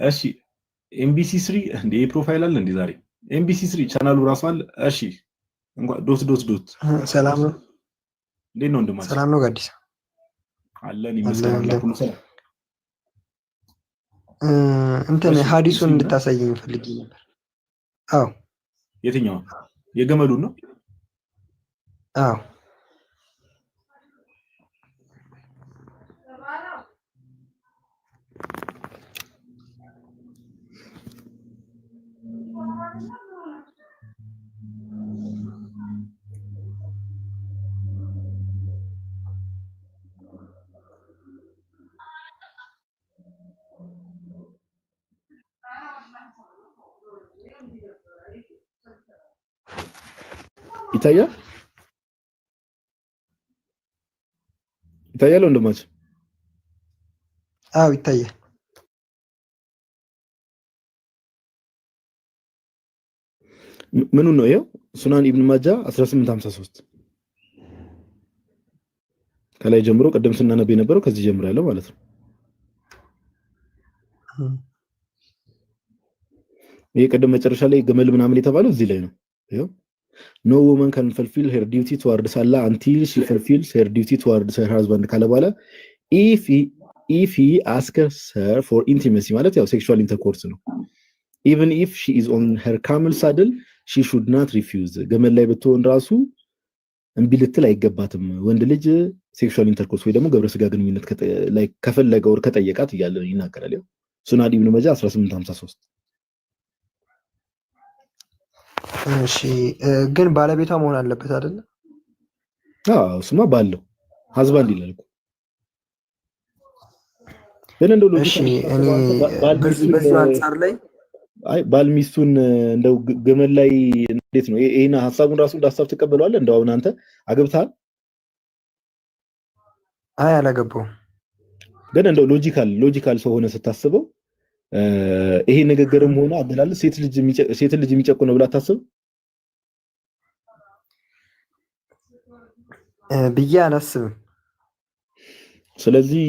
እሺ ኤምቢሲ 3 እንደ ፕሮፋይል አለ እንዴ ዛሬ? ኤምቢሲ 3 ቻናሉ ራሱ አለ። እሺ እንኳን ዶት ሰላም ነው። እንዴት ነው እንደማለት? ሰላም ነው ጋዲስ አለን ይመስላል። ሁሉ ሰላም። እንትን ሐዲሱን እንድታሳየኝ ፈልጌ ነበር። አዎ የትኛው? የገመሉን ነው? አዎ ይታያል ወንድማችን? አዎ ይታያል። ምኑ ነው? ይሄው ሱናን ኢብኑ ማጃ 1853 ከላይ ጀምሮ ቀደም ስናነብ የነበረው ከዚህ ጀምሮ ያለው ማለት ነው። ይሄ ቀደም መጨረሻ ላይ ገመል ምናምን የተባለው እዚህ ላይ ነው። ይሄው no woman can fulfill her duty towards Allah until she fulfills her duty towards her husband ካለ በኋላ if he asks her for intimacy ማለት ያው ሴክሹዋል ኢንተርኮርስ ነው። even if she is on her camel saddle she should not refuse ገመል ላይ ብትሆን ራሱ እምቢ ልትል አይገባትም። ወንድ ልጅ ሴክሹዋል ኢንተርኮርስ ወይ ደግሞ ግብረ ስጋ ግንኙነት ላይ ከፈለገ ወር ከጠየቃት እያለ ይናገራል። ያው ሱናን ኢብኑ ማጃ 1853። እሺ ግን ባለቤቷ መሆን አለበት አይደል? አዎ እሱማ ባለው ሀዝባንድ ይላል እኮ። ግን እንደው እሺ እኔ በዚህ አንፃር ላይ ባል ሚስቱን እንደው ገመል ላይ እንዴት ነው ይሄን ሐሳቡን ራሱ እንዳሳብ ተቀበለዋል? እንደው አሁን አንተ አገብታል? አይ አላገባውም። ግን እንደው ሎጂካል ሰው ሆነ ስታስበው ይሄ ንግግርም ሆነ አበላል ሴት ልጅ የሚጨቁ ነው ብላ ታስብ ብዬ አላስብም። ስለዚህ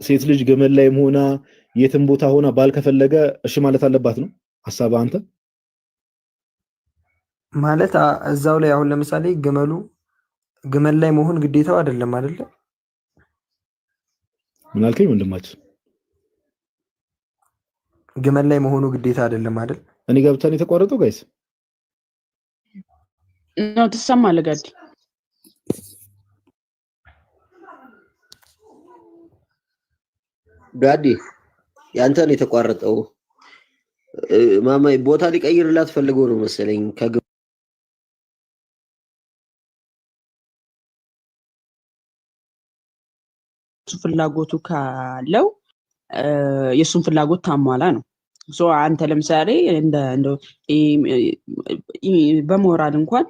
ሴት ልጅ ገመል ላይም ሆና የትም ቦታ ሆና ባል ከፈለገ እሺ ማለት አለባት ነው ሐሳብ አንተ ማለት እዛው ላይ አሁን ለምሳሌ ገመል ላይ መሆን ግዴታው አይደለም አይደለ? ምን አልከኝ ወንድማችን? ገመል ላይ መሆኑ ግዴታ አይደለም አይደል? እኔ ጋር ብቻ ነው የተቋረጠው ጋይስ? ነው ትሰማለህ ጋዲ? ጋዲ ያንተ ነው የተቋረጠው። ማማይ ቦታ ሊቀይርላት ፈልገው ነው መሰለኝ ፍላጎቱ ካለው የሱን ፍላጎት ታሟላ ነው። አንተ ለምሳሌ እንደ በሞራል እንኳን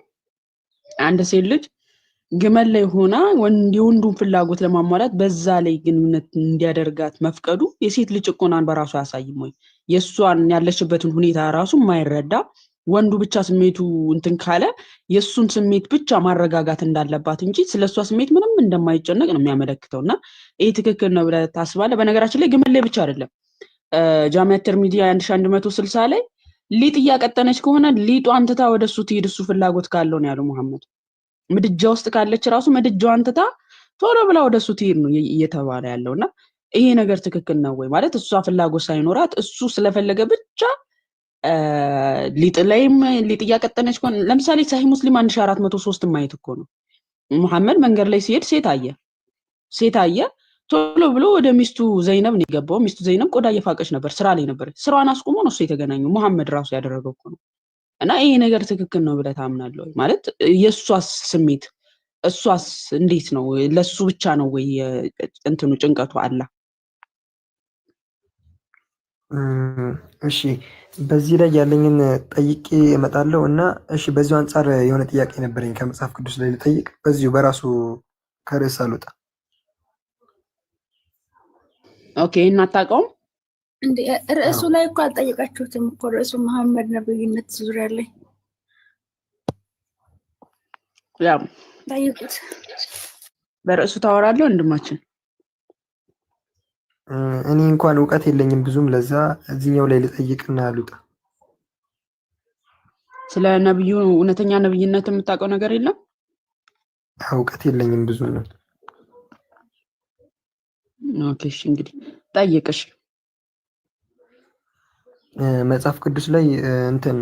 አንድ ሴት ልጅ ግመል ላይ ሆና የወንዱን ፍላጎት ለማሟላት በዛ ላይ ግንኙነት እንዲያደርጋት መፍቀዱ የሴት ልጅ ጭቆናን በራሱ አያሳይም ወይ? የሷን ያለችበትን ሁኔታ ራሱ የማይረዳ ወንዱ ብቻ ስሜቱ እንትን ካለ የሱን ስሜት ብቻ ማረጋጋት እንዳለባት እንጂ ስለሷ ስሜት ምንም እንደማይጨነቅ ነው የሚያመለክተውና ይሄ ትክክል ነው ብለህ ታስባለህ? በነገራችን ላይ ግመል ላይ ብቻ አይደለም ጃሚዓ ተርሚዚያ 1160 ላይ ሊጥ እያቀጠነች ከሆነ ሊጧን ትታ ወደሱ ትሄድ እሱ ፍላጎት ካለው ነው ያለው መሐመድ። ምድጃ ውስጥ ካለች ራሱ ምድጃዋን ትታ ቶሎ ብላ ወደሱ ትሄድ ነው እየተባለ ያለውና ይሄ ነገር ትክክል ነው ወይ? ማለት እሷ ፍላጎት ሳይኖራት እሱ ስለፈለገ ብቻ ሊጥ ላይም ሊጥ እያቀጠነች ከሆነ ለምሳሌ ሳሂህ ሙስሊም 1403 ማየት እኮ ነው። ሙሐመድ መንገድ ላይ ሲሄድ ሴት አየ ቶሎ ብሎ ወደ ሚስቱ ዘይነብ ነው የገባው። ሚስቱ ዘይነብ ቆዳ እየፋቀች ነበር፣ ስራ ላይ ነበር። ስራዋን አስቁሞ ነው እሱ የተገናኘው። ሙሐመድ ራሱ ያደረገው እኮ ነው። እና ይሄ ነገር ትክክል ነው ብለህ ታምናለህ ወይ? ማለት የእሷስ ስሜት እሷስ እንዴት ነው? ለሱ ብቻ ነው ወይ እንትኑ ጭንቀቱ አላ? እሺ በዚህ ላይ ያለኝን ጠይቄ እመጣለሁ እና እሺ በዚሁ አንጻር የሆነ ጥያቄ ነበረኝ ከመጽሐፍ ቅዱስ ላይ ልጠይቅ፣ በዚሁ በራሱ ከርዕስ አልወጣ። ኦኬ እና አታውቀውም እንዴ? ርዕሱ ላይ እኮ አልጠየቃችሁትም እኮ ርዕሱ መሐመድ ነብይነት ዙሪያ ላይ ያው ጠይቁት። በርዕሱ ታወራለህ ወንድማችን። እኔ እንኳን እውቀት የለኝም ብዙም፣ ለዛ እዚህኛው ላይ ልጠይቅና ልውጣ። ስለ ነብዩ እውነተኛ ነብይነት የምታውቀው ነገር የለም? እውቀት የለኝም ብዙ ነው። ኦኬ እሺ እንግዲህ ጠይቅሽ። መጽሐፍ ቅዱስ ላይ እንትን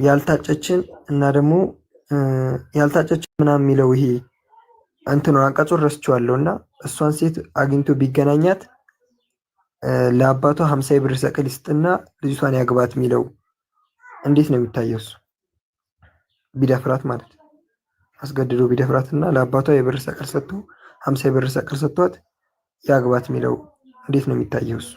ያልታጨችን እና ደግሞ ያልታጨችን ምናምን የሚለው ይሄ እንትኑ አንቀጹን ረስቼዋለሁ እና እሷን ሴት አግኝቶ ቢገናኛት ለአባቷ 50 ብር ሰቅል ይስጥና ልጅቷን ያግባት የሚለው እንዴት ነው የሚታየው? እሱ ቢደፍራት ማለት አስገድዶ ቢደፍራት እና ለአባቷ የብር ሰቅል ሰጥቶ 50 ብር ሰቅል ሰጥቷት ያግባት የሚለው እንዴት ነው የሚታየው? እሱ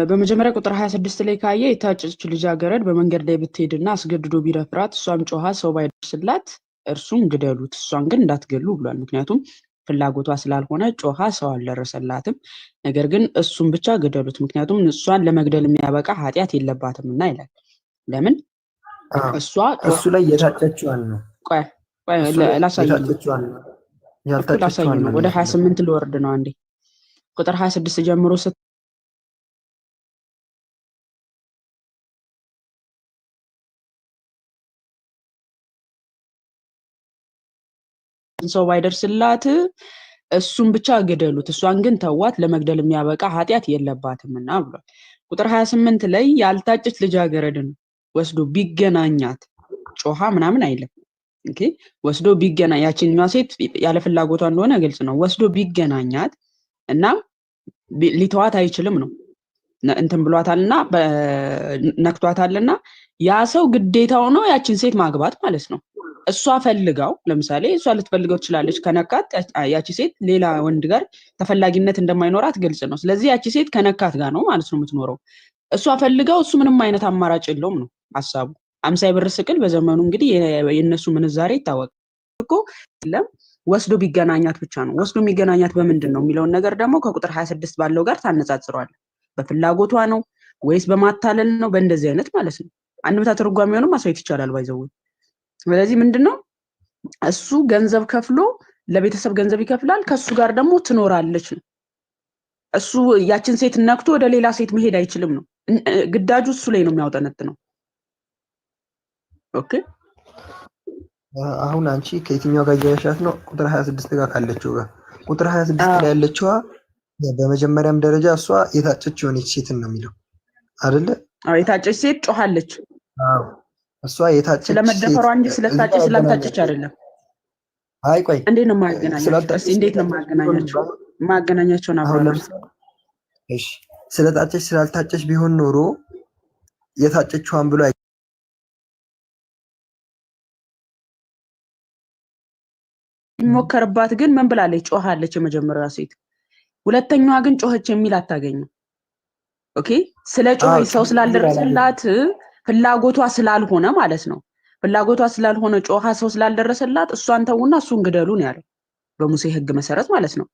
በመጀመሪያ ቁጥር 26 ላይ ካየ የታጨች ልጃገረድ በመንገድ ላይ ብትሄድና አስገድዶ ቢደፍራት እሷም ጮሃ ሰው ባይደርስላት እርሱም ግደሉት፣ እሷን ግን እንዳትገሉ ብሏል። ምክንያቱም ፍላጎቷ ስላልሆነ ጮሃ ሰው አልደረሰላትም። ነገር ግን እሱም ብቻ ግደሉት፣ ምክንያቱም እሷን ለመግደል የሚያበቃ ኃጢአት የለባትም እና ይላል። ለምን እሱ ላይ የታጨችዋን ነው። ቆይ ላሳይ ነው። ወደ 28 ልወርድ ነው አንዴ። ቁጥር 26 ጀምሮ ሰው ባይደርስላት እሱም ብቻ ግደሉት፣ እሷን ግን ተዋት፣ ለመግደል የሚያበቃ ኃጢአት የለባትምና ብሏል። ቁጥር 28 ላይ ያልታጨች ልጃገረድን ወስዶ ቢገናኛት ጮሃ ምናምን አይልም። ኦኬ ወስዶ ቢገናኝ ያቺኛዋ ሴት ያለ ፍላጎቷ እንደሆነ ግልጽ ነው። ወስዶ ቢገናኛት እና ሊተዋት አይችልም ነው እንትን ብሏታልና ነክቷታልና ያ ሰው ግዴታው ነው ያቺን ሴት ማግባት ማለት ነው። እሷ ፈልጋው ለምሳሌ እሷ ልትፈልገው ትችላለች። ከነካት ያቺ ሴት ሌላ ወንድ ጋር ተፈላጊነት እንደማይኖራት ግልጽ ነው። ስለዚህ ያቺ ሴት ከነካት ጋር ነው ማለት ነው የምትኖረው። እሷ ፈልጋው እሱ ምንም አይነት አማራጭ የለውም ነው ሐሳቡ። 50 ብር ስቅል በዘመኑ እንግዲህ የነሱ ምንዛሬ ይታወቃል እኮ ለም ወስዶ ቢገናኛት ብቻ ነው። ወስዶ የሚገናኛት በምንድን ነው የሚለውን ነገር ደግሞ ከቁጥር 26 ባለው ጋር ታነጻጽረዋል። በፍላጎቷ ነው ወይስ በማታለል ነው? በእንደዚህ አይነት ማለት ነው። አንድ ቦታ ትርጓሜውንም ማሳየት ይቻላል ባይዘው። ስለዚህ ምንድነው እሱ ገንዘብ ከፍሎ ለቤተሰብ ገንዘብ ይከፍላል፣ ከሱ ጋር ደግሞ ትኖራለች ነው። እሱ ያችን ሴት ነክቶ ወደ ሌላ ሴት መሄድ አይችልም ነው። ግዳጁ እሱ ላይ ነው የሚያውጠነጥነው። ኦኬ አሁን አንቺ ከየትኛው ጋር እያያሻት ነው? ቁጥር 26 ጋር ካለችው ጋር። ቁጥር 26 ላይ ያለችዋ በመጀመሪያም ደረጃ እሷ የታጨች የሆነች ሴትን ነው የሚለው አይደለ? አዎ የታጨች ሴት ጮሃለች። አዎ እሷ የታጨች ስለመደፈሯ እንጂ ስለታጨች ስላልታጨች አይደለም። አይ ቆይ እንዴት ነው ማገናኛቸው? እስቲ እንዴት ነው ማገናኛቸው? ማገናኛቸውን አብረን እሺ፣ ስለታጨች ስላልታጨች ቢሆን ኖሮ የታጨችዋን ብሎ ሞከርባት። ግን ምን ብላለች? ጮሃለች የመጀመሪያዋ ሴት። ሁለተኛዋ ግን ጮኸች የሚል አታገኝም። ኦኬ ስለ ጮኸች ሰው ስላልደረሰላት ፍላጎቷ ስላልሆነ ማለት ነው። ፍላጎቷ ስላልሆነ ጮሃ ሰው ስላልደረሰላት እሷን ተውና እሱን ግደሉ ነው ያለው በሙሴ ሕግ መሰረት ማለት ነው።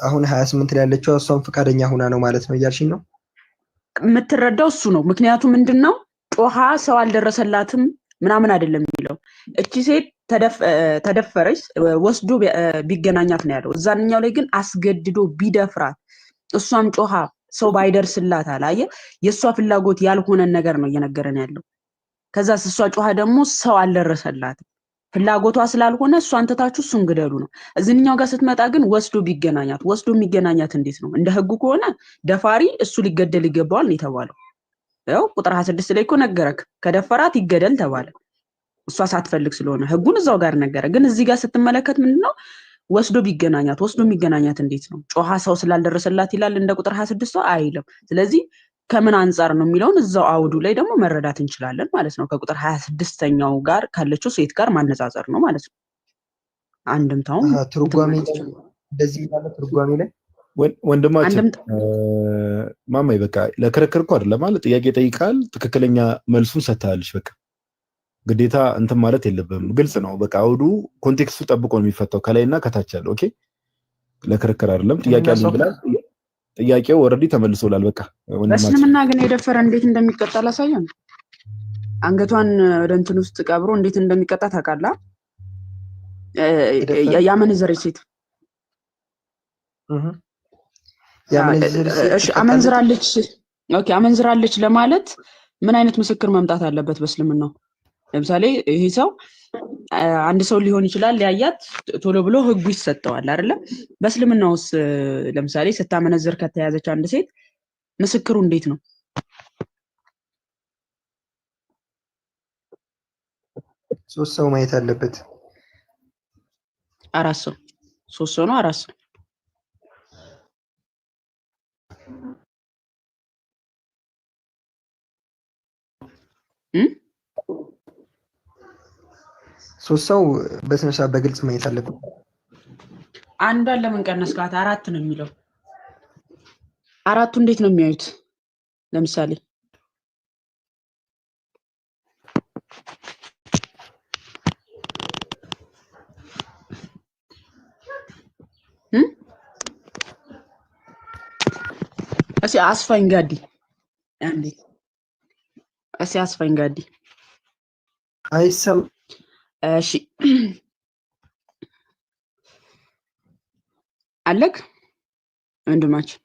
አሁን 28 ላይ ያለችው እሷን ፈቃደኛ ሆና ነው ማለት ነው እያልሽኝ ነው? የምትረዳው እሱ ነው። ምክንያቱም ምንድነው ጮሃ ሰው አልደረሰላትም ምናምን አይደለም የሚለው። እቺ ሴት ተደፈረች ወስዶ ቢገናኛት ነው ያለው። እዛኛው ላይ ግን አስገድዶ ቢደፍራት እሷም ጮሃ ሰው ባይደርስላት አላየ። የእሷ ፍላጎት ያልሆነን ነገር ነው እየነገረን ያለው። ከዛ እሷ ጮሃ ደግሞ ሰው አልደረሰላትም። ፍላጎቷ ስላልሆነ እሷን ትታችሁ እሱን ግደሉ ነው። እዚህኛው ጋር ስትመጣ ግን ወስዶ ቢገናኛት ወስዶ የሚገናኛት እንዴት ነው? እንደ ህጉ ከሆነ ደፋሪ እሱ ሊገደል ይገባዋል ነው የተባለው። ያው ቁጥር 26 ላይ እኮ ነገረክ፣ ከደፈራት ይገደል ተባለ። እሷ ሳትፈልግ ስለሆነ ህጉን እዛው ጋር ነገረ። ግን እዚህ ጋር ስትመለከት ምንድነው ወስዶ ቢገናኛት ወስዶ የሚገናኛት እንዴት ነው? ጮሃ ሰው ስላልደረሰላት ይላል እንደ ቁጥር 26 አይልም። ስለዚህ ከምን አንጻር ነው የሚለውን እዛው አውዱ ላይ ደግሞ መረዳት እንችላለን ማለት ነው። ከቁጥር 26ኛው ጋር ካለችው ሴት ጋር ማነጻጸር ነው ማለት ነው። አንድምታው ትርጓሜ እንደዚህ ይላል። ትርጓሜ ላይ ወንድማችን ማማይ በቃ ለክርክር እኮ አይደለም ማለት ጥያቄ ጠይቃል፣ ትክክለኛ መልሱን ሰጥታለች። በቃ ግዴታ እንትን ማለት የለብህም። ግልጽ ነው። በቃ አውዱ ኮንቴክስቱ ጠብቆ ነው የሚፈታው ከላይና ከታች ያለው። ኦኬ ለክርክር አይደለም። ጥያቄ አለ ብላል። ጥያቄው ኦልሬዲ ተመልሶላል። በቃ በእስልምና ግን የደፈረ እንዴት እንደሚቀጣ ላሳየን። አንገቷን ወደ እንትን ውስጥ ቀብሮ እንዴት እንደሚቀጣ ታውቃለህ? ያመነዘረች ሴት እሺ፣ አመንዝራለች። ኦኬ አመንዝራለች ለማለት ምን አይነት ምስክር መምጣት አለበት በእስልምናው? ለምሳሌ ይሄ ሰው አንድ ሰው ሊሆን ይችላል ያያት ቶሎ ብሎ ህጉ ይሰጠዋል አይደለ? በእስልምናውስ ለምሳሌ ስታመነዝር ከተያዘች አንድ ሴት ምስክሩ እንዴት ነው? ሶስት ሰው ማየት አለበት። አራት ሰው ሶስት ሰው ነው አራት ሰው ሶስት ሰው በስነ ስርዓት በግልጽ ማየት አለበት። አንዷን ለምን ቀነስካት? አራት ነው የሚለው። አራቱ እንዴት ነው የሚያዩት? ለምሳሌ እሺ አስፋኝ ጋዲ አንዴ እሺ አስፋኝ ጋዲ አይሰም እሺ አለክ ወንድማችን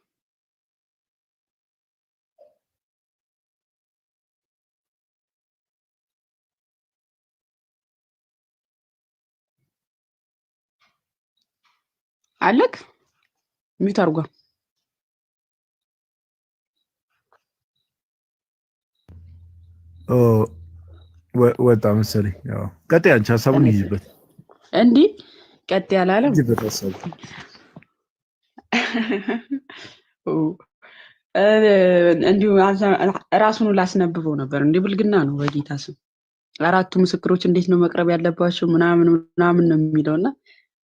አለክ ሚት አርጓ ወጣ መሰለኝ። ያው ቀጥይ አንቺ ሀሳቡን ይይዝበት። እንዲህ ቀጥ ያላለም እንዲሁ ራሱን ላስነብበው ነበር። እንዲህ ብልግና ነው በጌታ ስም። አራቱ ምስክሮች እንዴት ነው መቅረብ ያለባቸው ምናምን ምናምን ነው የሚለውና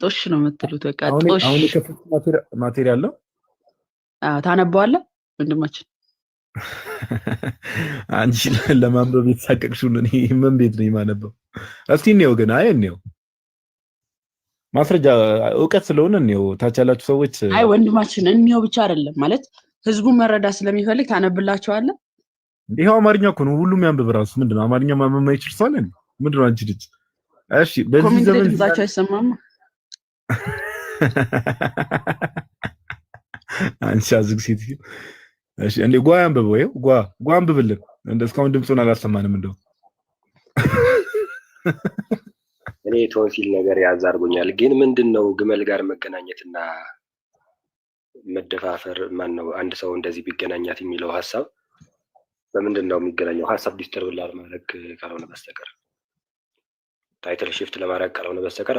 ጦሽ ነው የምትሉት። በቃ ጦሽ። አሁን የከፈቱት ማቴሪያል ነው። ታነበዋለህ ወንድማችን? አንቺ ለማንበብ የተሳቀቅሽውን እኔ ምን ቤት ነው የማነበው? እስቲ እንየው ግን አይ እንየው ማስረጃ እውቀት ስለሆነ እንየው። ታች ያላችሁ ሰዎች አይ ወንድማችን እንየው ብቻ አይደለም ማለት ህዝቡ መረዳት ስለሚፈልግ ታነብላችኋለህ። ይሄው አማርኛ እኮ ነው ሁሉም ያንብብ። ራሱ ምንድነው አማርኛ ማንበብ የማይችል ሰው አለ? ምንድነው አንቺ ልጅ? እሺ በዚህ ዘመን ድምጻቸው አይሰማም። አንቺ አዝግ ሴት። እሺ እንዴ ጓ ያንብበው። ይሄው ጓ አንብብልን። እስካሁን ድምፁን አላሰማንም እንደው እኔ ቶንሲል ነገር ያዝ አድርጎኛል። ግን ምንድነው ግመል ጋር መገናኘትና መደፋፈር ማን ነው አንድ ሰው እንደዚህ ቢገናኛት የሚለው ሐሳብ በምንድነው የሚገናኘው? ሐሳብ ዲስተርብ ለማድረግ ካልሆነ በስተቀር ታይትል ሽፍት ለማድረግ ካልሆነ በስተቀር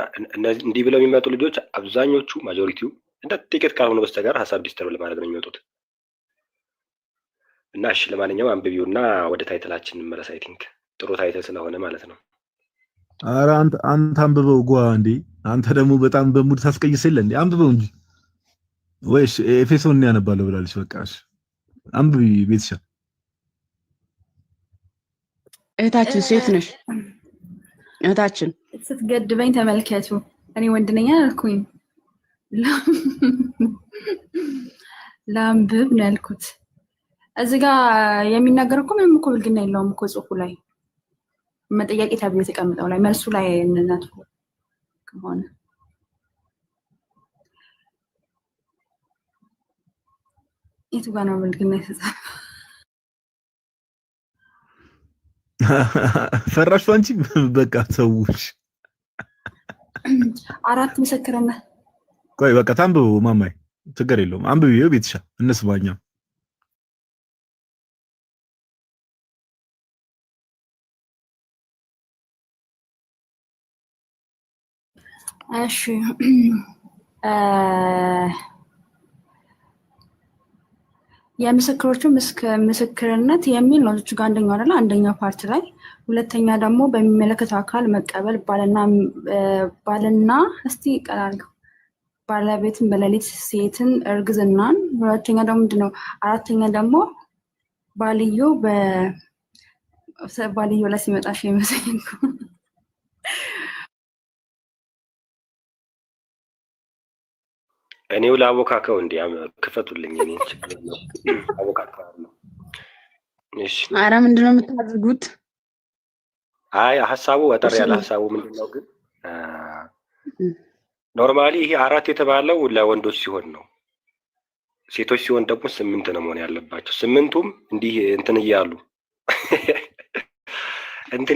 እንዲህ ብለው የሚመጡ ልጆች አብዛኞቹ ማጆሪቲው እንደ ጥቂት ካልሆነ በስተቀር ሐሳብ ዲስተርብ ለማድረግ ነው የሚመጡት። እና እሺ ለማንኛውም አንብቢውና ወደ ታይትላችን እንመለስ። አይ ቲንክ ጥሩ ታይትል ስለሆነ ማለት ነው። ኧረ አንተ አንብበው ጓ እንዴ! አንተ ደግሞ በጣም በሙድ ታስቀይስልህ እንዴ! አንብበው እንጂ ወይስ ኤፌሶን ያነባለሁ ብላለች። በቃ እሺ አንብቢ ቤትሻ። እህታችን ሴት ነሽ። እህታችን ስትገድበኝ ተመልከቱ። እኔ ወንድ ነኝ አልኩኝ። ላንብብ ነው ያልኩት። እዚህ ጋር የሚናገር እኮ ምንም እኮ ብልግና የለውም እኮ ጽሑፉ ላይ መጠያቂ ተብሎ የተቀምጠው ላይ መልሱ ላይ እንነት ከሆነ የቱ ጋር ነው ብልግና የተጻፈው? ፈራሽ አንቺ በቃ ሰዎች አራት ምስክርነት ቆይ በቃ ታንብቡ ማማይ ችግር የለውም አንብቢው ቤትሻ እንስማኛ እሺ የምስክሮቹ ምስክርነት የሚል ነው እዚህ ጋር አንደኛው አይደል አንደኛው ፓርት ላይ ሁለተኛ ደግሞ በሚመለከተው አካል መቀበል ባልና እስቲ ቀላልኩ ባለቤትን በሌሊት ሴትን እርግዝናን ሁለተኛ ደግሞ ምንድነው አራተኛ ደግሞ ባልዮ ላይ ሲመጣሽ ይመስለኝ እኔው ላቦካከው እንዴ ክፈቱልኝ እኔ አቦካከው ነው እሺ አረ ምንድነው የምታደርጉት አይ ሐሳቡ ወጠር ያለ ሐሳቡ ምንድነው ግን ኖርማሊ ይሄ አራት የተባለው ለወንዶች ሲሆን ነው ሴቶች ሲሆን ደግሞ 8 ነው መሆን ያለባቸው 8ቱም እንዲህ እንትን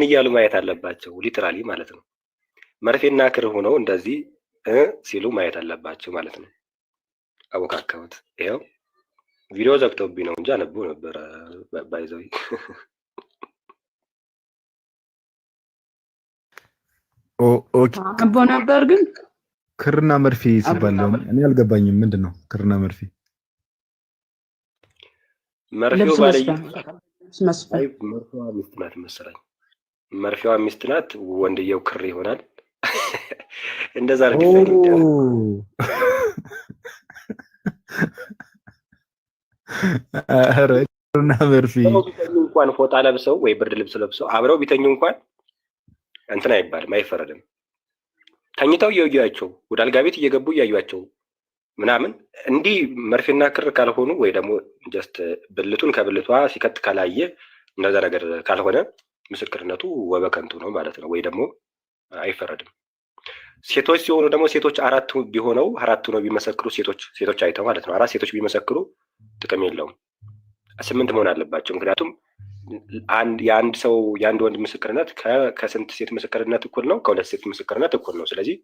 እያሉ ማየት አለባቸው ሊትራሊ ማለት ነው መርፌና ክር ሆነው እንደዚህ ሲሉ ማየት አለባቸው ማለት ነው አቦካከውት ይሄው ቪዲዮ ዘግተውብኝ ነው እንጂ አነቡ ነበር ባይዘው ኦኬ አነቡ ነበር ግን ክርና መርፌ ሲባል እኔ አልገባኝም ምንድነው ክርና መርፌ መርፌው ባለይ መርፌዋ ሚስት ናት መሰለኝ መርፌዋ ሚስት ናት ወንድየው ክር ይሆናል እንደዛ ነው ክርና መርፌ እንኳን ፎጣ ለብሰው ወይ ብርድ ልብስ ለብሰው አብረው ቢተኙ እንኳን እንትን አይባልም አይፈረድም ተኝተው እያዩአቸው ወደ አልጋ ቤት እየገቡ እያዩአቸው ምናምን እንዲህ መርፌና ክር ካልሆኑ ወይ ደግሞ ጀስት ብልቱን ከብልቷ ሲከት ካላየ እንደዛ ነገር ካልሆነ ምስክርነቱ ወበከንቱ ነው ማለት ነው ወይ ደግሞ አይፈረድም ሴቶች ሲሆኑ ደግሞ ሴቶች አራት ቢሆነው አራት ነው ቢመሰክሩ ሴቶች አይተው ማለት ነው አራት ሴቶች ቢመሰክሩ ጥቅም የለውም 8 መሆን አለባቸው ምክንያቱም የአንድ ወንድ ምስክርነት ከስንት ሴት ምስክርነት እኩል ነው ከሁለት ሴት ምስክርነት እኩል ነው ስለዚህ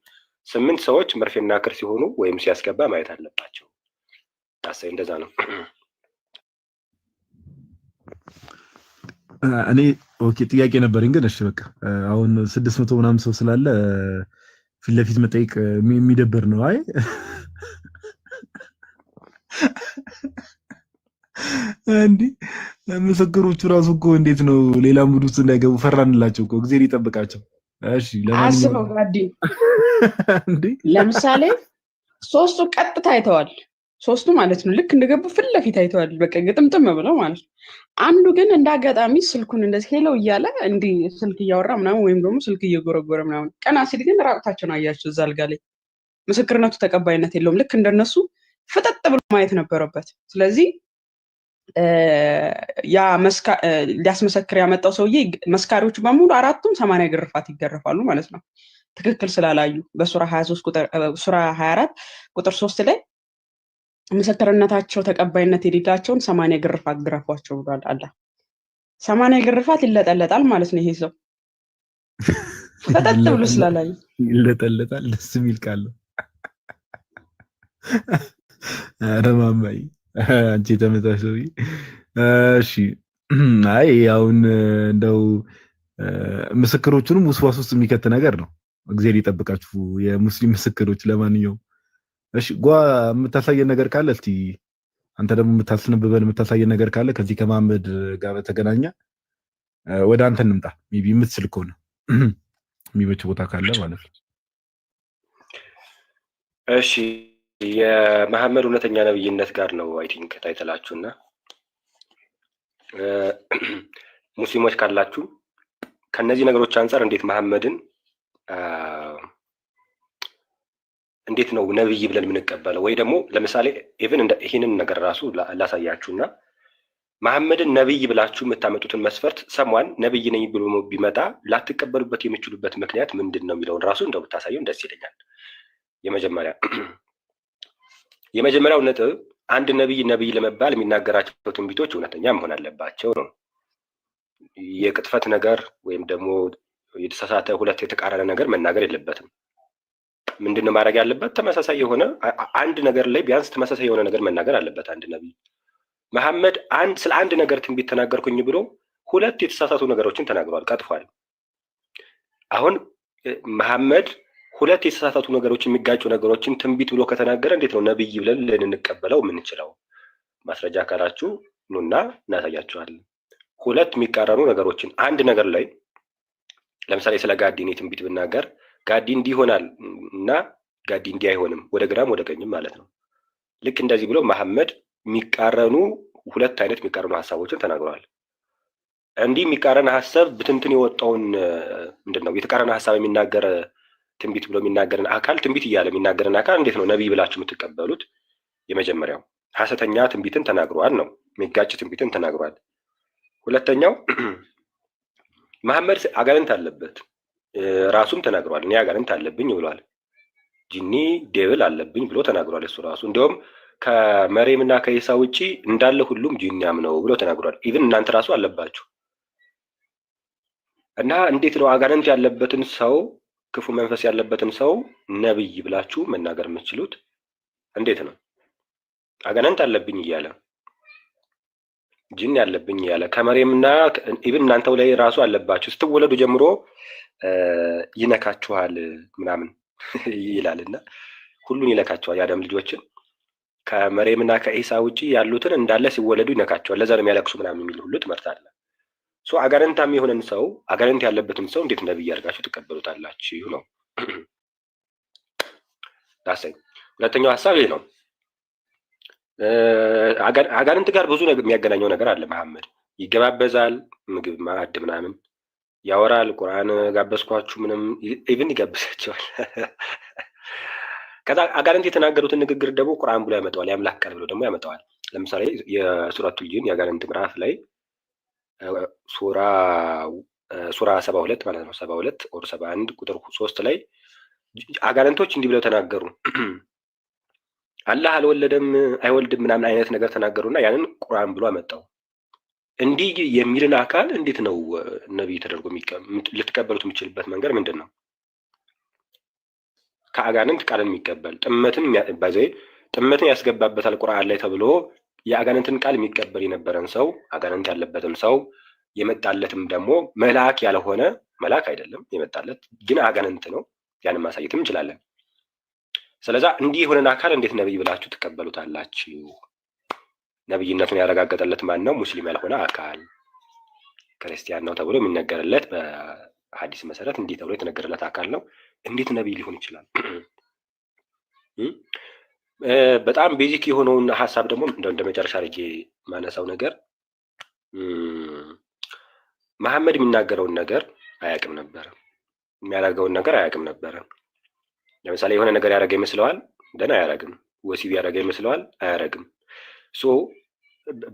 8 ሰዎች መርፌና ክር ሲሆኑ ወይም ሲያስገባ ማየት አለባቸው ታሳይ እንደዛ ነው እኔ ኦኬ ጥያቄ ነበርኝ ግን እሺ በቃ አሁን 600 ምናምን ሰው ስላለ ፊት ለፊት መጠይቅ የሚደብር ነው አይ እንዴ ምስክሮቹ ራሱ እኮ እንዴት ነው ሌላ ሙድ ውስጥ እንዳይገቡ ፈራንላቸው እኮ እግዚአብሔር ይጠብቃቸው እሺ አስበው ጋዲ እንዴ ለምሳሌ ሶስቱ ቀጥታ አይተዋል ሶስቱ ማለት ነው ልክ እንደገቡ ፊት ለፊት አይተዋል በቃ ግጥምጥም ብለው ማለት ነው አንዱ ግን እንዳጋጣሚ ስልኩን እንደዚህ ሄሎ እያለ እንዲህ ስልክ እያወራ ምናምን ወይም ደግሞ ስልክ እየጎረጎረ ምናምን ቀና ሲል ግን ራቁታቸውን አያቸው እዛ አልጋ ላይ ምስክርነቱ ተቀባይነት የለውም ልክ እንደነሱ ፍጠጥ ብሎ ማየት ነበረበት ስለዚህ ያ ሊያስመሰክር ያመጣው ሰውዬ መስካሪዎቹ በሙሉ አራቱም 80 ግርፋት ይገረፋሉ ማለት ነው ትክክል ስላላዩ በሱራ 24 ቁጥር 3 ላይ ምስክርነታቸው ተቀባይነት የሌላቸውን 80 ግርፋት ግረፏቸው ብሏል አላህ 80 ግርፋት ይለጠለጣል ማለት ነው ይሄ ሰው ፈጠጥ ብሎ ስላላዩ ይለጠለጣል ደስ የሚል ቃል አረማማይ አንቺ ተመታሰው እሺ አይ አሁን እንደው ምስክሮቹንም ውስዋስ ውስጥ የሚከት ነገር ነው እግዚአብሔር ይጠብቃችሁ የሙስሊም ምስክሮች ለማንኛውም እሺ የምታሳየን ነገር ካለ እስቲ አንተ ደግሞ የምታሳየን ነገር ካለ ከዚህ ከመሐመድ ጋር በተገናኘ ወደ አንተ እንምጣ ሜቢ የምትስል ከሆነ የሚመች ቦታ ካለ ማለት ነው እሺ የመሐመድ እውነተኛ ነብይነት ጋር ነው አይ ቲንክ ታይተላችሁና ሙስሊሞች ካላችሁ ከነዚህ ነገሮች አንፃር እንዴት መሐመድን እንዴት ነው ነብይ ብለን የምንቀበለው ወይ ደግሞ ለምሳሌ ኢቭን ይሄንን ነገር ራሱ ላሳያችሁና መሐመድን ነብይ ብላችሁ የምታመጡትን መስፈርት ሰሟን ነብይ ነኝ ብሎ ቢመጣ ላትቀበሉበት የምትችሉበት ምክንያት ምንድነው የሚለውን ራሱ እንደው ብታሳዩን ደስ ይለኛል የመጀመሪያው ነጥብ አንድ ነብይ ለመባል የሚናገራቸው ትንቢቶች እውነተኛ መሆን አለባቸው ነው የቅጥፈት ነገር ወይም ደግሞ የተሳሳተ ሁለት የተቃረነ ነገር መናገር የለበትም ምንድነው ማድረግ ያለበት? ተመሳሳይ የሆነ አንድ ነገር ላይ ቢያንስ ተመሳሳይ የሆነ ነገር መናገር አለበት አንድ ነብይ። መሐመድ ስለ አንድ ነገር ትንቢት ተናገርኩኝ ብሎ 2 የተሳሳቱ ነገሮችን ተናግሯል፣ ቀጥፏል። አሁን መሐመድ 2 የተሳሳቱ ነገሮች የሚጋጩ ነገሮችን ትንቢት ብሎ ከተናገረ እንዴት ነው ነብይ ብለን ልንቀበለው የምንችለው? ማስረጃ ካላችሁ ኑና እናሳያችኋለን። 2 የሚቃረኑ ነገሮችን አንድ ነገር ላይ ለምሳሌ ስለ ጋዲ እኔ ትንቢት ብናገር ጋዲ እንዲህ ይሆናል እና ጋዲ እንዲህ አይሆንም፣ ወደ ግራም ወደ ቀኝም ማለት ነው። ልክ እንደዚህ ብሎ መሐመድ የሚቃረኑ 2 አይነት የሚቃረኑ ሀሳቦችን ተናግረዋል። እንዲህ የሚቃረን ሀሳብ ብትንትን የወጣውን ምንድነው የተቃረነ ሀሳብ የሚናገር ትንቢት ብሎ የሚናገርን አካል ትንቢት እያለ የሚናገርን አካል እንዴት ነው ነብይ ብላችሁ የምትቀበሉት? የመጀመሪያው ሐሰተኛ ትንቢትን ተናግሯል ነው፣ የሚጋጭ ትንቢትን ተናግሯል። ሁለተኛው መሐመድ አጋንንት አለበት ራሱም ተናግሯል። እኔ አጋንንት አለብኝ ብሏል። ጂኒ ዴብል አለብኝ ብሎ ተናግሯል እሱ ራሱ። እንዲያውም ከመሬም እና ከኢሳ ውጪ እንዳለ ሁሉም ጂኒያም ነው ብሎ ተናግሯል። ኢቭን እናንተ ራሱ አለባችሁ። እና እንዴት ነው አጋንንት ያለበትን ሰው ክፉ መንፈስ ያለበትን ሰው ነብይ ብላችሁ መናገር የምትችሉት? እንዴት ነው? አጋንንት አለብኝ እያለ ጂኒ ያለብኝ እያለ ከመሬምና ኢቭን እናንተው ላይ ራሱ አለባችሁ ስትወለዱ ጀምሮ ይነካችኋል ምናምን ይላልና ሁሉን ይነካችኋል። የአዳም ልጆችን ከመሬምና ከኢሳ ውጪ ያሉትን እንዳለ ሲወለዱ ይነካችኋል። ለዛ ነው የሚያለቅሱ ምናምን የሚል ሁሉ ትምህርት አለ። ሶ አጋንንታም የሆነን ሰው አጋንንት ያለበትን ሰው እንዴት ነብይ አድርጋችሁ ትቀበሉታላችሁ ነው። ዳሰኝ ሁለተኛው ሐሳብ ይሄ ነው። አጋንንት ጋር ብዙ የሚያገናኘው ነገር አለ። መሐመድ ይገባበዛል፣ ምግብ ማዕድ ምናምን ያወራል። ቁርአን ጋበዝኳችሁ ምንም ኢቭን ይጋብዛቸዋል። ከዛ አጋንንት የተናገሩትን ንግግር ደግሞ ቁርአን ብሎ ያመጣዋል፣ የአምላክ ቃል ብሎ ደግሞ ያመጣዋል። ለምሳሌ የሱረቱል ጂን የአጋንንት ምዕራፍ ላይ ሱራ 72 ማለት ነው 72 ኦር 71 ቁጥር 3 ላይ አጋንንቶች እንዲህ ብለው ተናገሩ። አላህ አልወለደም አይወልድም ምናምን አይነት ነገር ተናገሩና ያንን ቁርአን ብሎ አመጣው። እንዲህ የሚልን አካል እንዴት ነው ነብይ ተደርጎ ልትቀበሉት የሚችልበት መንገድ ምንድን ነው? ከአጋንንት ቃልን የሚቀበል ጥመትን ያስገባበታል ቁርአን ላይ ተብሎ የአጋንንትን ቃል የሚቀበል የነበረን ሰው አጋንንት ያለበትም ሰው የመጣለትም ደግሞ መልአክ ያልሆነ መልአክ አይደለም የመጣለት ግን አጋንንት ነው። ያንን ማሳየትም እንችላለን። ስለዚህ እንዲህ የሆነን አካል እንዴት ነብይ ብላችሁ ትቀበሉታላችሁ? ነብይነቱን ያረጋገጠለት ማን ነው? ሙስሊም ያልሆነ አካል ክርስቲያን ነው ተብሎ የሚነገርለት በሐዲስ መሰረት እንዲህ ተብሎ የተነገረለት አካል ነው። እንዴት ነብይ ሊሆን ይችላል? በጣም ቤዚክ የሆነውን ሀሳብ ደግሞ እንደ መጨረሻ አድርጌ ማነሳው ነገር መሐመድ የሚናገረውን ነገር አያውቅም ነበረ፣ የሚያደርገውን ነገር አያውቅም ነበረ። ለምሳሌ የሆነ ነገር ያደረገ ይመስለዋል፣ ደህና አያደርግም። ወሲብ ያደረገ ይመስለዋል፣ አያደርግም። ሶ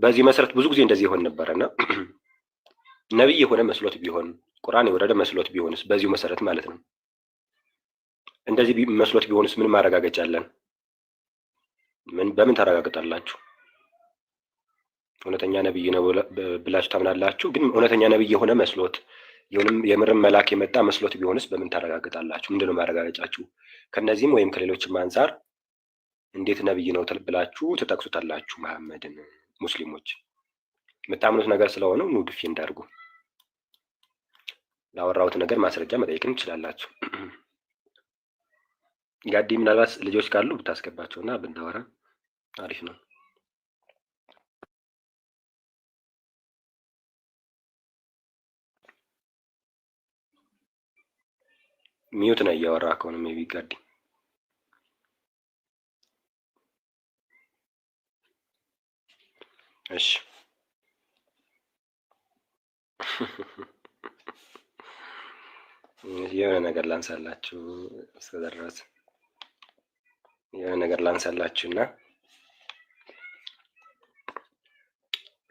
በዚህ መሰረት ብዙ ጊዜ እንደዚህ ይሆን ነበረና ነብይ የሆነ መስሎት ቢሆን ቁርአን የወረደ መስሎት ቢሆንስ በዚሁ መሰረት ማለት ነው። እንደዚህ መስሎት ቢሆንስ ምን ማረጋገጫ አለን? በምን ታረጋግጣላችሁ? እውነተኛ ነብይ ነው ብላችሁ ታምናላችሁ። ግን እውነተኛ ነብይ የሆነ መስሎት የምርም መልአክ የመጣ መስሎት ቢሆንስ በምን ታረጋግጣላችሁ? ምንድነው ማረጋገጫችሁ? ከነዚህም ወይም ከሌሎችም አንጻር እንዴት ነብይ ነው ብላችሁ ትጠቅሱታላችሁ? መሐመድን ሙስሊሞች የምታምኑት ነገር ስለሆነ ኑ ድፊ እንዳርጉ። ላወራሁት ነገር ማስረጃ መጠየቅን ትችላላችሁ። ጋዲ ምናልባት ልጆች ካሉ ብታስገባቸውና ብናወራ አሪፍ ነው። ሚዩት ነው እያወራ ከሆነ ሜቢ ጋዲ እሺ የሆነ ነገር ላንሳላችሁ እስከደረስ የሆነ ነገር ላንሳላችሁ እና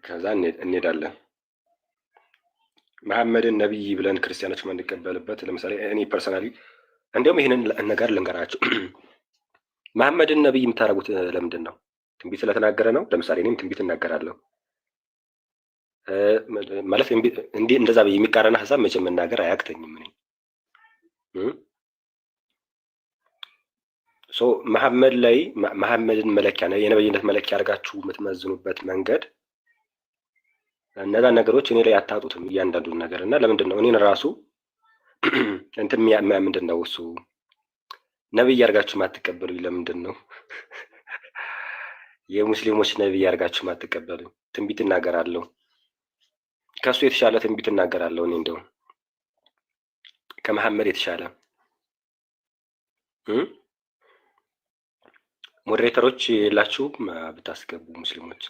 ከዛ እንሄዳለን። መሐመድን ነብይ ብለን ክርስቲያኖች የምንቀበልበት ለምሳሌ እኔ ፐርሰናሊ እንዲያውም ይህንን ነገር ልንገራችሁ። መሐመድን ነብይ የምታደርጉት ለምንድን ነው? ትንቢት ስለተናገረ ነው። ለምሳሌ እኔም ትንቢት እናገራለሁ ማለት እንዲህ እንደዛ የሚቃረን ሀሳብ መቼም መናገር አያቅተኝም። እኔ መሐመድ ላይ መሐመድን መለኪያ ነው የነብይነት መለኪያ አድርጋችሁ የምትመዝኑበት መንገድ እነዛ ነገሮች እኔ ላይ አታጡትም እያንዳንዱን ነገር እና ለምንድን ነው እኔን ራሱ እንትን ምንድን ነው እሱ ነብይ አድርጋችሁ ማትቀበሉኝ? ለምንድን ነው የሙስሊሞች ነብይ አድርጋችሁ ማትቀበሉኝ? ትንቢት እናገራለሁ፣ ከሱ የተሻለ ትንቢት እናገራለሁ። እኔ እንደው ከመሐመድ የተሻለ ሞዴሬተሮች የላችሁም ብታስገቡ ሙስሊሞች